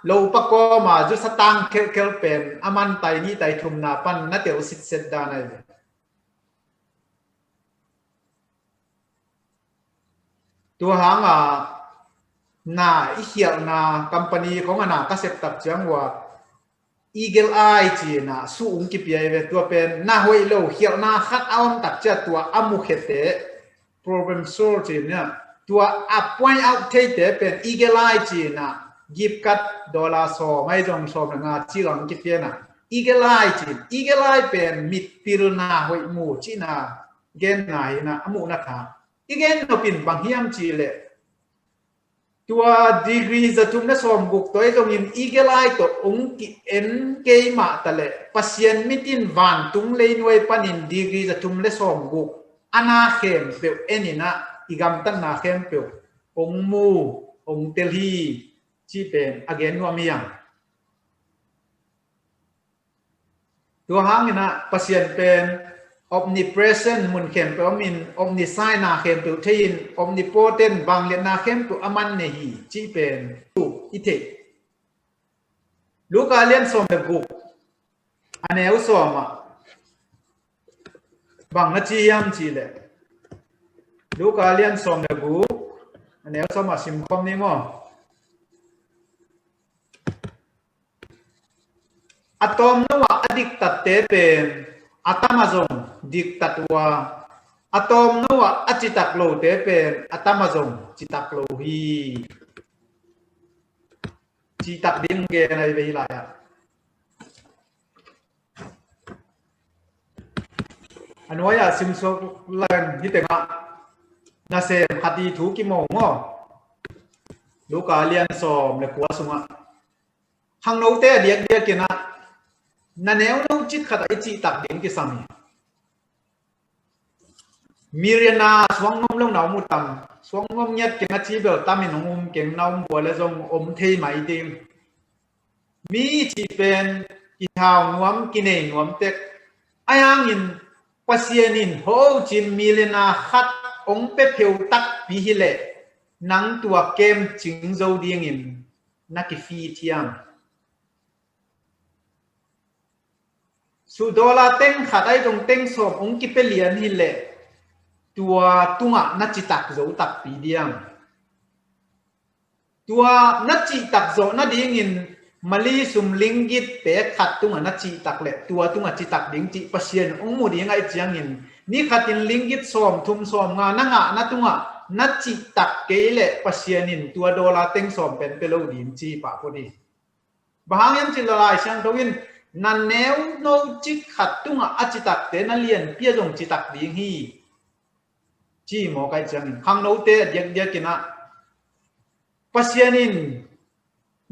Speaker 16: โลปะก็มาจุสตังเคลเป็นอามันไตนี่ไตทุ่มนาปันนัดเดียวสิทธิ์เสดดานเลยตัวหางนาอีเขียวนาคัมปานีของนาเกษตรตับจังว่า Eagle Eye จีนะสูงกี่ปีเวตัวเป็นนาหวยโลเขียวนาคัดเอาตับเจ้าตัวอามุเขเต problem solve จีเนี่ยตัวอัพ point out เทเตเป็น Eagle Eye จีนะยิบกัดดอลลาร์โซไม่จงโซมงาจีหลังกี่ปีนะ Eagle Eye จี Eagle Eye เป็นมิดพิรนาหวยมูจีนะเกณฑ์ไหนนะอามุนะคะอีกเกณฑ์เราเป็นบางเฮียมจีเลยตัวดีกรีจะทุ่มได้สมบุกตัวตรงนี้อีกไลตัวองค์เอ็นเกย์มาแต่เลยพัศยันมิตินวันตุ้งเลยหน่วยปันินดีกรีจะทุ่มได้สมบุกอนาเข้มเปล่าเอ็นนะอีกำตันนาเข้มเปล่าองค์มูองค์เทลีจีเป็นอเกนว่ามีอย่างตัวหางนะพัศยันเป็น omnipresent มุนเข้มเปล่ามิน omniscient นาเข้มเปล่าที่ยิน omnipotent บางเรียนนาเข้มเปล่าอามันเนฮีจีเป็นถูกอิเทลูกอาเลียนสมบุกอันนี้อุสอมบางนาจียามจีเลยลูกอาเลียนสมบุกอันนี้อุสอมสิมคอมนี่มั้ง atom nawa adik tatte pen atamazong dik tatwa atom nawa achitak lo te pen atamazong chitak lo hi chitak ding ge nai ve la ya anwaya simso lan hitenga na se khati thu ki mo ngo luka lian som le kwa sunga hang no te diak diak kina na neu no chit khata ichi tak ding ki sami Miriana swang ngom long nau mutam swang ngom nyat ke ngachi bel tamin ngum keng naum bo le jong om thei mai tim mi chi pen ki thao nuam ki nei nuam tek ayang in pasienin ho chin Miriana khat ong pe pheu tak pi hi le nang tua kem ching zo ding in naki fi thiam su dola teng khatai jong teng som ong ki pe lian hi le tua tunga na chi tak zo tak pi diam tua na chi tak zo na ding in mali sum linggit pe khat tunga na chi tak le tua tunga chi tak ding chi pasien ong mu ding ai chiang in ni khatin linggit som thum som nga na nga na tunga na chi tak ke le pasienin tua dola teng som pen pelo dim chi pa podi bahang yam chin la sang dowin nan neu no chi khat tunga achi tak te na lian pia jong chi tak ding hi chi mo kai chang khang no te diak diak kina pasienin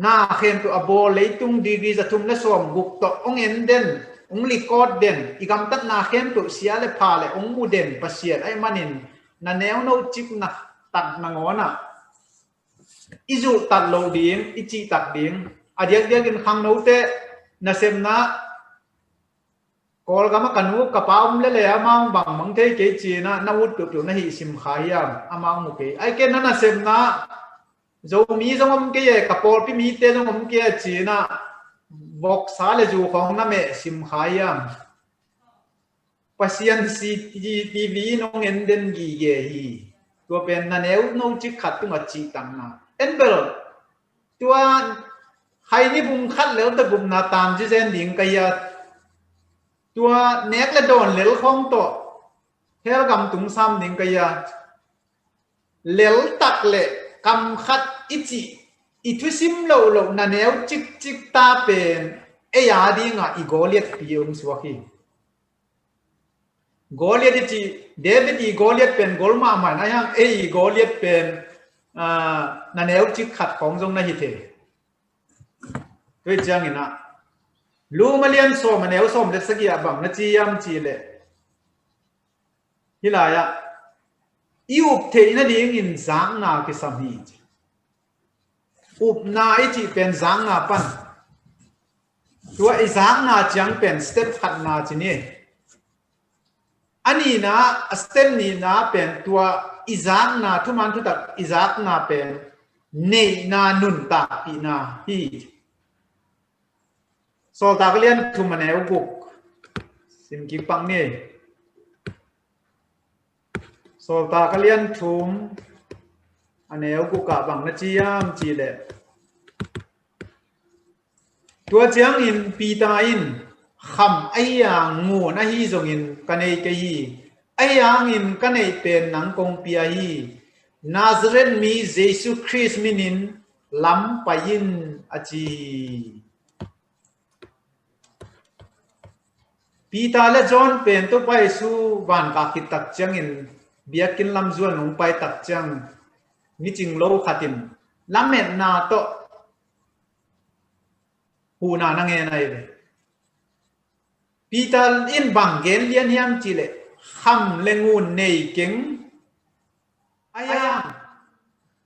Speaker 16: na khen tu abo leitung degree za thum le som guk to ong en den ong record den igam tat na khen tu sia le pha le ong mu den pasien ai manin na neo no chip na tak na ngona izu tat lo ding ichi tak ding adiak diak in khang no te na sem na kol gama kanu kapaum le le amang bang mang thei ke chi na ut tu na hi sim khayam amang mu ke ai ke na sem na zo mi zong ke ye kapol pi mi te zong ke chi na vok sa le ju khong na me sim khayam pasien si tv nong en den gi ge hi to pen na neu no chi khat tu ma chi tang na en bel tua hai ni bum khat le ta bum na tam ji zen ding ka ya tua nek le don lel khong to hel gam tung sam ding ka ya lel tak le kam khat ichi ithu sim lo lo na neu chik chik ta pen e ya dinga i goliat pium suaki Goliath ichi David i Goliath pen golma ma na yang e i Goliath pen na neu chik khat khong jong na hi the toi chang ina lu malian so ma neu som le sagia bang na chi yam chi le hilaya iup the na ding in zang na ki sam hi up na ichi pen zang na pan tua i zang na chang pen step khat na chi ni ani na stem ni na pen tua izak na thuman thu tak izak na pen nei na nun ta pi na hi sol ta lian thu mane uguk sim ki pang ni sol ta lian thum ane uguk ka bang na chi yam chi le tua chiang in pi ta in kham ayang ngu na hi zong in kanei ke hi ayang in kanei pen nang kong pia hi Nazareth mi Jesus Christ minin lam payin achi Pita le John pen to pai su van ka ki tak chang in biakin lam zuan ong pai tak chang ni ching lo khatin lamet na to hu na nge nai le Peter in bang gen lian hiam chile kham lengun nei keng ayang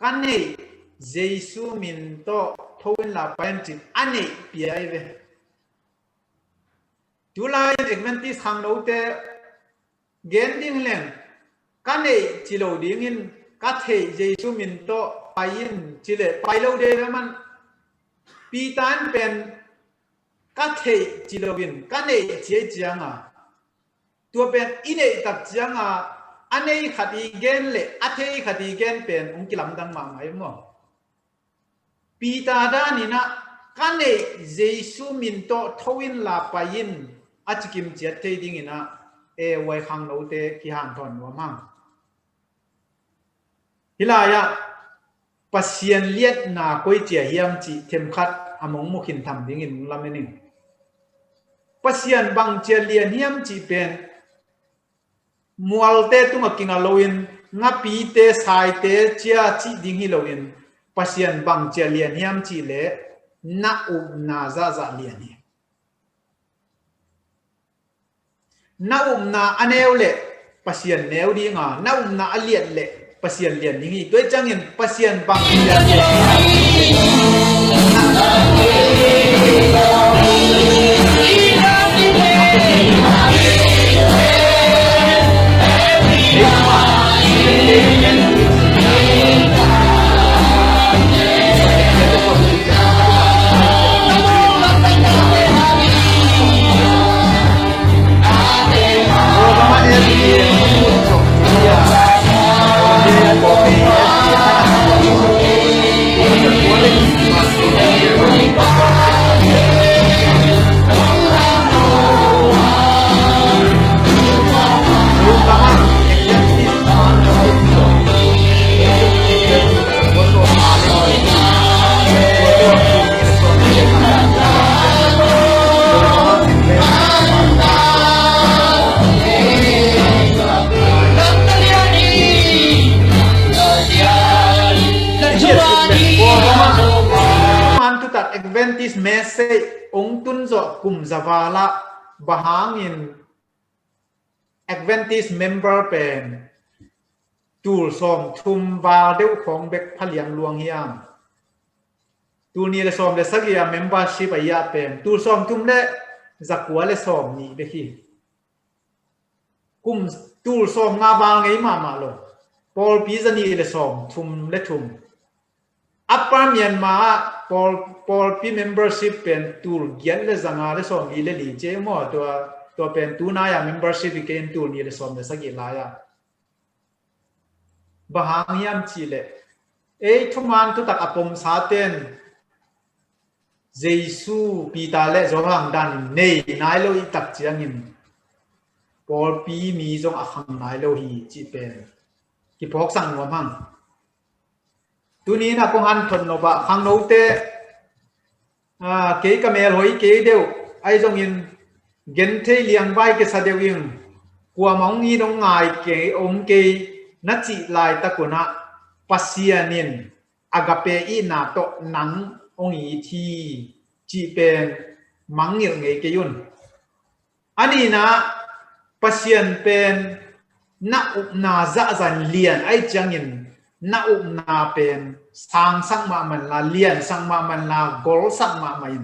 Speaker 16: kan nei Jesu min to thoin la pen chi ane pi ai ve July Adventist hang no te gen ding len kan nei chilo ding in ka thei Jesu min to pain chile pai lo de man Peter pen các thầy chỉ lo viên các này chế giang à tua bên in này tập giang à anh ấy khát đi gen lệ anh ấy khát đi gen bên ông kia làm đăng mạng ấy mà pita đã nè kan e Jesu min to thoin la pain achikim chet te ding ina e wai khang no te ki han thon wa mang hilaya pasien liet na koi chia hiam chi them khat among mo khin tham ding in lamening pasien bang chia lian hiam chi pen mual te tunga kinga loin nga pi te sai te chia chi ding hi loin pasien bang chia lian hiam chi le na na za za lian hi na na aneu le pasien neu di nga na aliat le pasien lian ding hi toi changin pasien bang chia Adventist message ong tun zo kum zavala bahangin Adventist member pen tul som thum va deu khong bek phaliang luang hiam tu ni le som le sagia membership aya pen tul som tum le zakwa le som ni be hi kum tul som nga ba ngai ma lo Paul pi zani le som thum le thum Upper Myanmar Paul P membership pen tool gian le zanga le som ni le li che mo to pen tu na ya membership ken tool ni le som le sagi la ya bahang yam chi le e thuman tu tak apom sa ten Jesu pi ta le zo hang dan nei nai lo i tak chiang in Paul P mi zong a khang nai lo hi chi pen ki phok sang no hang tu ni na ko han thon no ba khang no te ke kamel hoi ke deu ai jong in gen the liang vai ke sa deu in kwa mong ni dong ngai ke om ke na chi lai ta ko na pasianin agape i na to nang ong i thi chi pen mangil nge ke yun ani na pasian pen na za zan lian ai changin na na pen sang sang ma man la lian sang ma man la gol sang ma main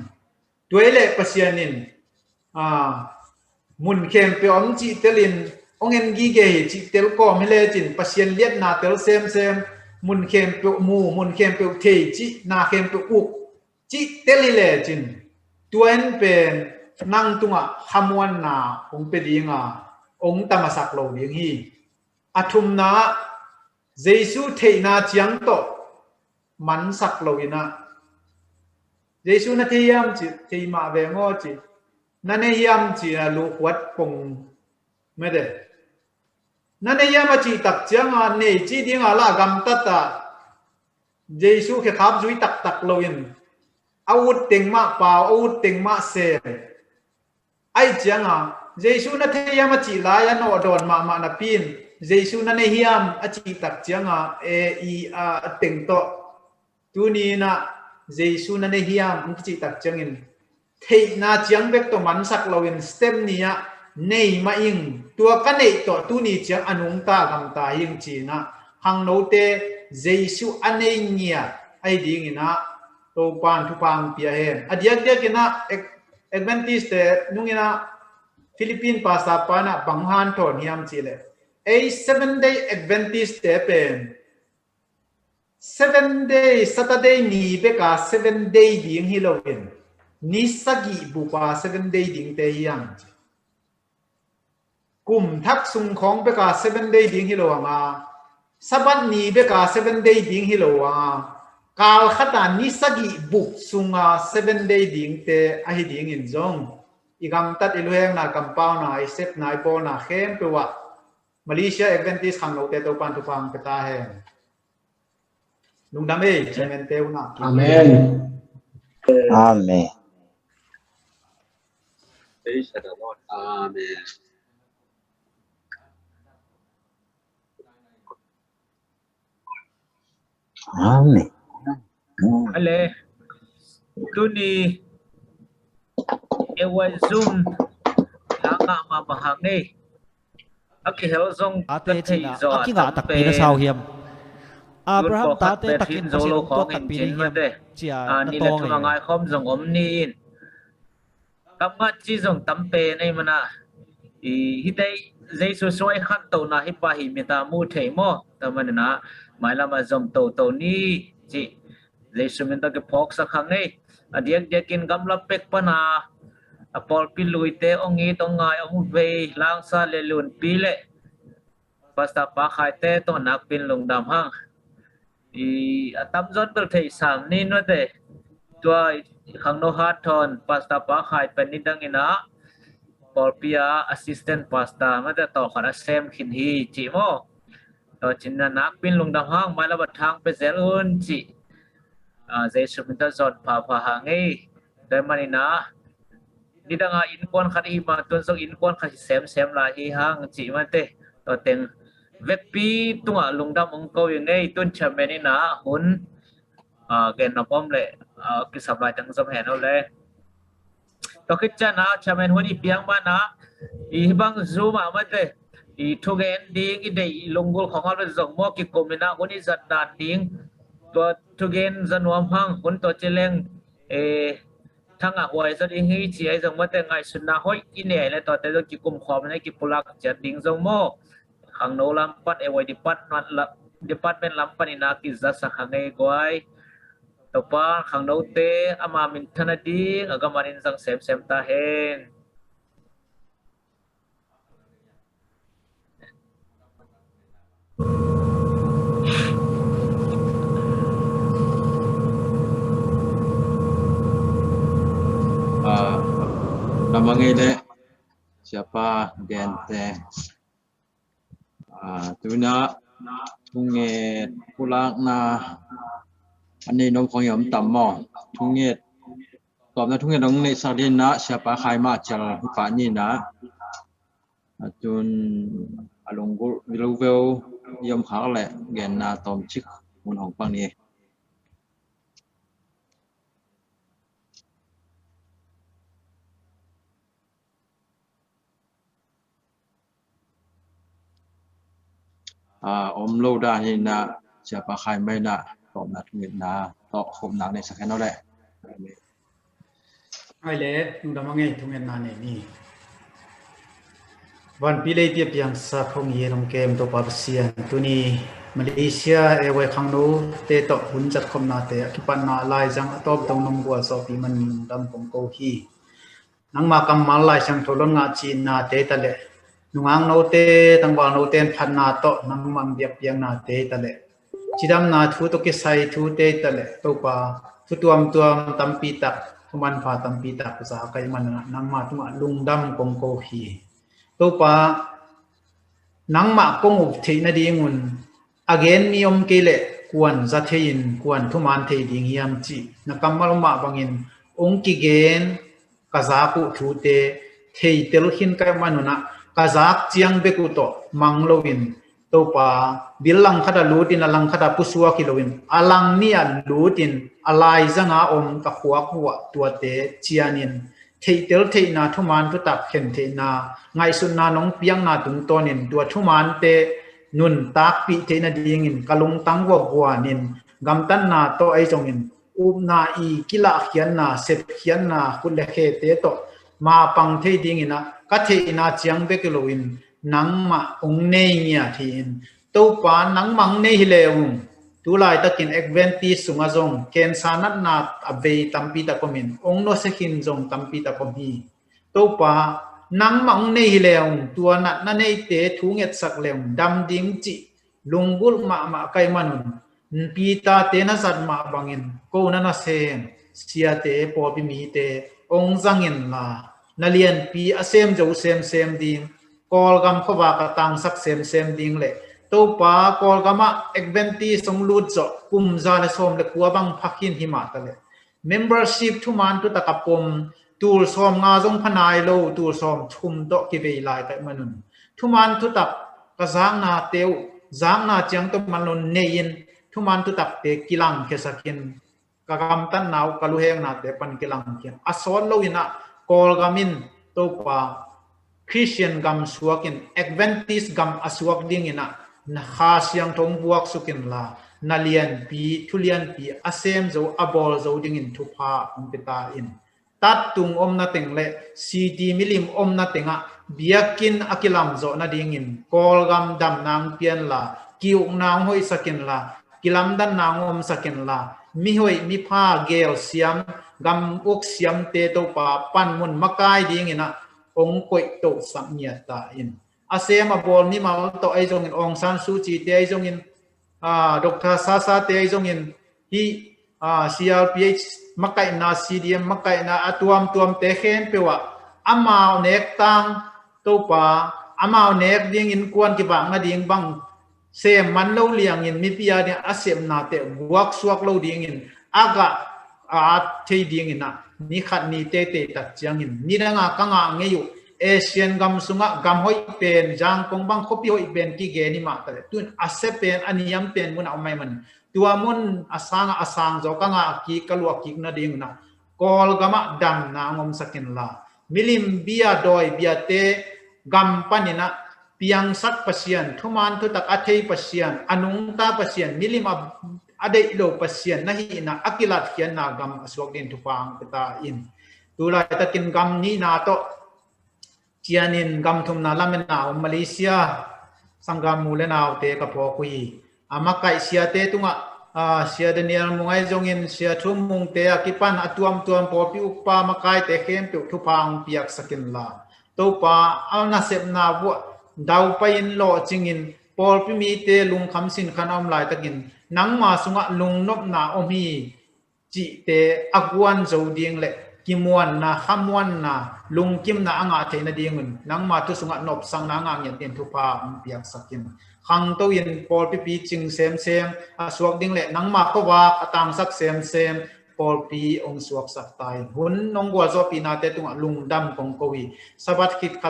Speaker 16: tuele pasianin mun khem pe om chi telin ongen gi ge chi tel ko mele chin pasien liet na tel sem mun khem pe mu mun khem pe the chi na khem pe u chi telile chin tuen pen nang tunga hamwan na ong pe dinga ong tamasak lo ding hi athum na Jesu thei na chiang to man sak lo ina Jesu na theiam chi thei ma ve ngo chi na ne yam chi na lu kwat pong me de na ne yam chi tak chiang a nei chi ding a la gam ta ta Jesu khe khap zui tak lo in out teng ma pa out teng ma se ai chiang a Jesu na theiam chi la ya no don ma na pin Jesu na ne hiam a chi tak chiang a e i a teng to tu ni na Jesu na ne hiam chi tak chiang in thei na chiang bek to man sak lo in stem ni a nei ma ing tua ka nei to tu ni chiang anung ta gam ta ing chi na hang no te Jesu anei nia ai ding ina to pan thu pang pia hen adiak dia kina Adventist te nungina Philippine pasta pana banghan to niam chi le a 7-day Adventist te pen 7 day Saturday ni beka 7 day ding hiloin ni sagi bupa 7 day ding te hiam kum thak sung khong beka 7 day ding hiloanga sabat ni beka 7 day ding hiloanga kal khata ni sagi buk sunga 7 day ding te a hi ding in zong igam tat ilueng na compound na isep na ipo na khem pe wa Malaysia Adventist khang lo te to pan tu phang peta he lung dam e chairman te una
Speaker 2: Amen.
Speaker 4: Amen.
Speaker 1: Praise the Lord. Amen.
Speaker 4: Amen.
Speaker 17: Ale tu ni ewa zoom langa ma bahang ni aki hel zong
Speaker 18: ate china aki nga tak pe na sao hiam Abraham ta te takin pa sin to tak pi ni hiam chia na to
Speaker 17: ngai ngai khom zong om ni in kam nga chi zong tampe nei mana i hidai jaisu soi khan to na hi pa hi meta mu thei mo tamanna mai lama zom to ni chi jaisu men ta ke phok sa khang nei adiak diakin gamla pek pana apol piluite ongi tongai ong ve lang sa le lun pile pasta pa khai te to nak pin lung dam hang i atam zon ber thei sam ni no te toi khang no hat thon pasta pa khai pen ni dang ina pol pia assistant pasta ma ta to khana sem khin hi chi mo to chin na nak pin lung dam hang mai la ba thang pe zel un chi jaisu min ta zon pha hang ei dai mani na ni danga in kon khat hi ma ton sok in kon khat sem la hi hang chi ma te to teng vepi tunga lungdam ong ko yin nei tun chameni na hun gen na pom le ki sabai tang som hen le to kit cha na chamen hun i piang ma na i bang zuma ma te i thugen ding i dei lungul khong al zong mo ki komina hun i zat dan ding to thugen zanwam hang hun to cheleng thang a hoi so ding hi chi ai zong ma te ngai sun na hoi i ne le to te zo ki kum khom ne ki pulak chat ding zong mo khang no lam pat e wai department lam pan ina ki za sa khang ei goi to pa khang no te ama min thana ding aga manin sang sem ta hen
Speaker 1: Namangile siapa gente tuna tunge pulak na ani nong khong yom tam mo tunge tom na tunge nong nei salin na siapa khai ma chal pa ni na tun alongul viluvel yom khak le gen na tom chik mun hong pang ni om lâu đa thì na siapa khai mai na tom na thungit na to khom na nei sakhen no le
Speaker 16: ai le nung da mangai thungen na ne ni wan pile ti piang sa khong ye rong kem to pa sian tuni Malaysia e wai khang no te to hun chat khom na te ki pan na lai jang atop tong nom bua so pi man dam kong ko hi nang ma kam mal lai sang tholon nga chin na te ta le nungang no te tang ba no ten phan na to nang mang biak piang na te ta le chidam na thu to ke sai thu te ta le to pa thu tuam tampi tak thuman pha tampi tak sa kai man nang ma tu ma lung dam kong ko hi to pa nang ma kong up the na di ngun again mi om ke le kwan za thein kwan thuman the ding hiam chi na kamal ma bangin ong ki gen kaza ku thu te thei tel hin kai manuna kazak chiang bekuto manglowin topa bilang khada lutin alang khada pusua kilowin alang nia lutin alai zanga om ka khuwa khuwa tuate chianin theitel theina thuman tu tak khen theina ngai sun na nong piang na tung tonin tua thuman te nun tak pi theina dingin kalung tangwa buanin gamtan na to ai chongin na i kila khian na sep khian na khule khe te to ma pang thei dingina ka theina chiang bekelowin nang ma ong nei nya thin to pa nang mang nei hileung tu lai takin Adventist sunga zong ken sanat na ave tampi ta komin ong no sekhin zong tampi ta komi to pa nang mang nei hileung tua na nei te thunget sak leung dam ding chi lungbul ma kai manun ปีตาเตนะสัตมาบังอินโกนันเซนเสียเตปอปิมีเตองจังอินลานาเลียนปีอเซมจะอุเซมเซมดิงกอลกำขวากตังสักเซมเซมดิงเล่ตัวป้ากอลกำมาเอกเวนตีสงลุดจ่อกุมซาเลสอมเล็กวัวบังพักินหิมาตะเล่ membership ทุมันตุตะกับปมตูลซอมงาจงพนายโลตูลซอมชุมโตกิเวลายแต่มนุนทุมันตุตักกะจางนาเตวจางนาจังตุมันนุนเนยินทุมันตุตักเตกิลังเคสกินกะกำตันนาวกะลุเฮงนาเตปันกิลังกินอสอนโลวินะกอลกามินตัวป้าคริสเตียนกำสวกินเอกเวนติสกำอสวกดิ้งอินะนะข้าเสียงทงบวกสุกินลานาเลียนปีทุเลียนปีอาเซมโจอบอลโจดิ้งอินทุพาอุปตาอินตัดตุงอมนาเต็งเล่ซีดีมิลิมอมนาเต็งะเบียกินอากิลัมโจนาดิ้งอินกอลกำดำนางเปียนลากิวนางหอยสกินลากิลัมดันนางอมสกินลามีหอยมีผ้าเกลเสียมกำอุกเสียมเตโตปาปันมุนมะกายดิ้งอินะองกอยโตสัมเนียตาอินอาเซมาบอลนี่มาโตไอจงอินองซันซูจีเตไอจงอินดรซาซาเตไอจงอินฮีCRPH มักไก่นา CDM มักไก่นาตัวมเตเขนเปว่าอามาเนกตังตัวป่าอามาเนกเลี้ยงอินกวนกี่บางนาดิ้งบังเซมมันเล่าเลี้ยงอินมีพิยาเนี่ยอาเซมนาเตบวกสวกเล่าดิ้งอินอากาเทดิ้งอินนะนี่ขัดนี่เตตัดเจียงอินนี่นะกังเงยอยู่เอเชียนกำสุงะกำหอยเป็นจางกงบังคบหอยเป็นกี่เกนี่มาแต่ตุนอาเซเป็นอันนี้ยังเป็นมุนเอาไม่มันตัวมุนอาสางจอกงะกีกลัวกีนาดิ้งนะกอลกามะดังนางอมสกินลามิลิมเบียดอยเบียเตกำปันินะเพียงสักเปอร์เซ็นต์ทุมันทุตักอัฐิเปอร์เซ็นต์อนุงตาเปอร์เซ็นต์มิลิมอเดโลเปอร์เซ็นต์นะฮีนะอักิลัดเขียนนากำสวกดินทุฟังกตาอินตุลาตะกินกำนี้นาโตเจียนินกำทุมนาลาเมนาวมาเลเซียสังกามูเลนาวเตกับพอคุยอามาไกเสียเตตุงะเสียเดนียลมุงไอจงอินเสียทุ่มมุงเตะกิปันอตัวมพอปิอุปามาไกเตเข็มปิทุพังเปียกสกินลาตัวปาเอานาเสพนาวัวดาวไปอินโลจิงอินพอปิมีเตลุงคำสินขันอมลายตะกินนังมาสุงะลุงนบนาอมีจิเตอากวนโจดิงเล่กิมวนนะขมวนนะลุงกิมนะอ่างเทนดีเงินนังมาทุสุงะนบสังนางเงียนเตียนทุพาเปียกสกินขังตัวยินพอลปีจิงเซมสวกดิ้งเละนังมาก็ว่าตังสักเซมพอลปีองสวกสักตายหุ่นองกัวจอปีนาเตตุงลุงดำของกวีสบัดคิดขั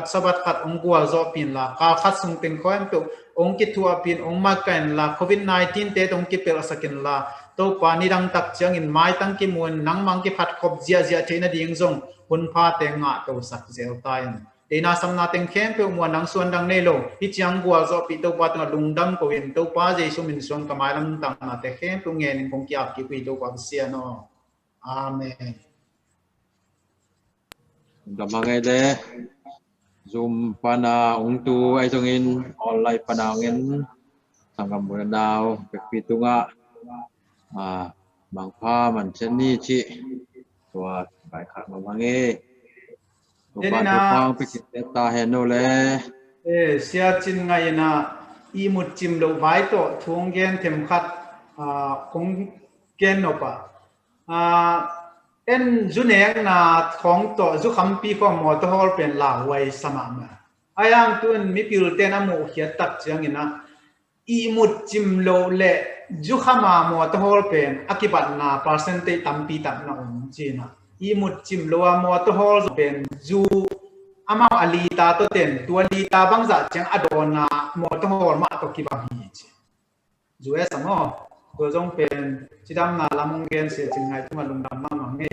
Speaker 16: ดองกัวจอปีนละกาขัดสุงเต็งข้อยมเปองกิทัวปีนองมากันละโควิด-19เตตองกิเปลสกินละตัวปานิดังตักเจียงอินไม้ตั้งกิมวนนังมังกิพัดขบเจียเทนดีงจงหุ่นพาเตงะตัวสักเซลตายเดน่าสำนักเต็งเข้มเปลมัวนังส่วนดังเนโลพิจังกัวจอปีตัวปาตังลุงดำกวินตัวปาเจสุมินส่วนกมาลังตังนาเตเข้มเปลเงินคงกิอากิคุยตัวปาเสียโนอาเมน
Speaker 1: ดำมังไงเด้zoom pana ungtu ai jongin online panangin sangam bulandaw pitunga mangpa man cheni chi tua bai khat mangi tupa tupang pikit ta heno le
Speaker 16: sia chin ngai na i mut chim lo vai to thung gen them khat kong gen no pa en junek na thong to ju khampi ko mo to hol pen la wai samama ayang tun mi pil te na mo khia tak chiang ina i mut chim lo le ju khama mo to hol pen akibat na percentage tampi tam na china i mut chim lo mo to hol pen ju ama ali ta to ten tu ali ta bang za chang adona mo to hol ma to ki bang hi chi ju esa moตัวจงเป็นจิดำนาลำงเงินเสียจึงไงที่มาลงดำมาหมังไง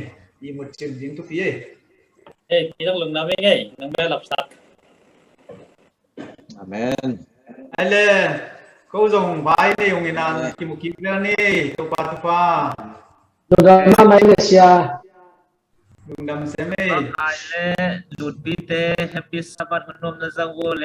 Speaker 16: อีหมดจิมยิงทุกปี
Speaker 15: พี่ต้องลงน้ำไม่ไงน้ำแม่หลับสัก
Speaker 1: อาเมน
Speaker 16: อะไรเขาจงไว้ในองค์งานกิมุกิเรื่องนี้ตัวปาตุฟ้า
Speaker 2: ลงดำมาไม่เสีย
Speaker 16: ลงดำเสม
Speaker 17: ไอเล่ดูดปีเตแฮปปี้สับปะรดนมนะจังโวเล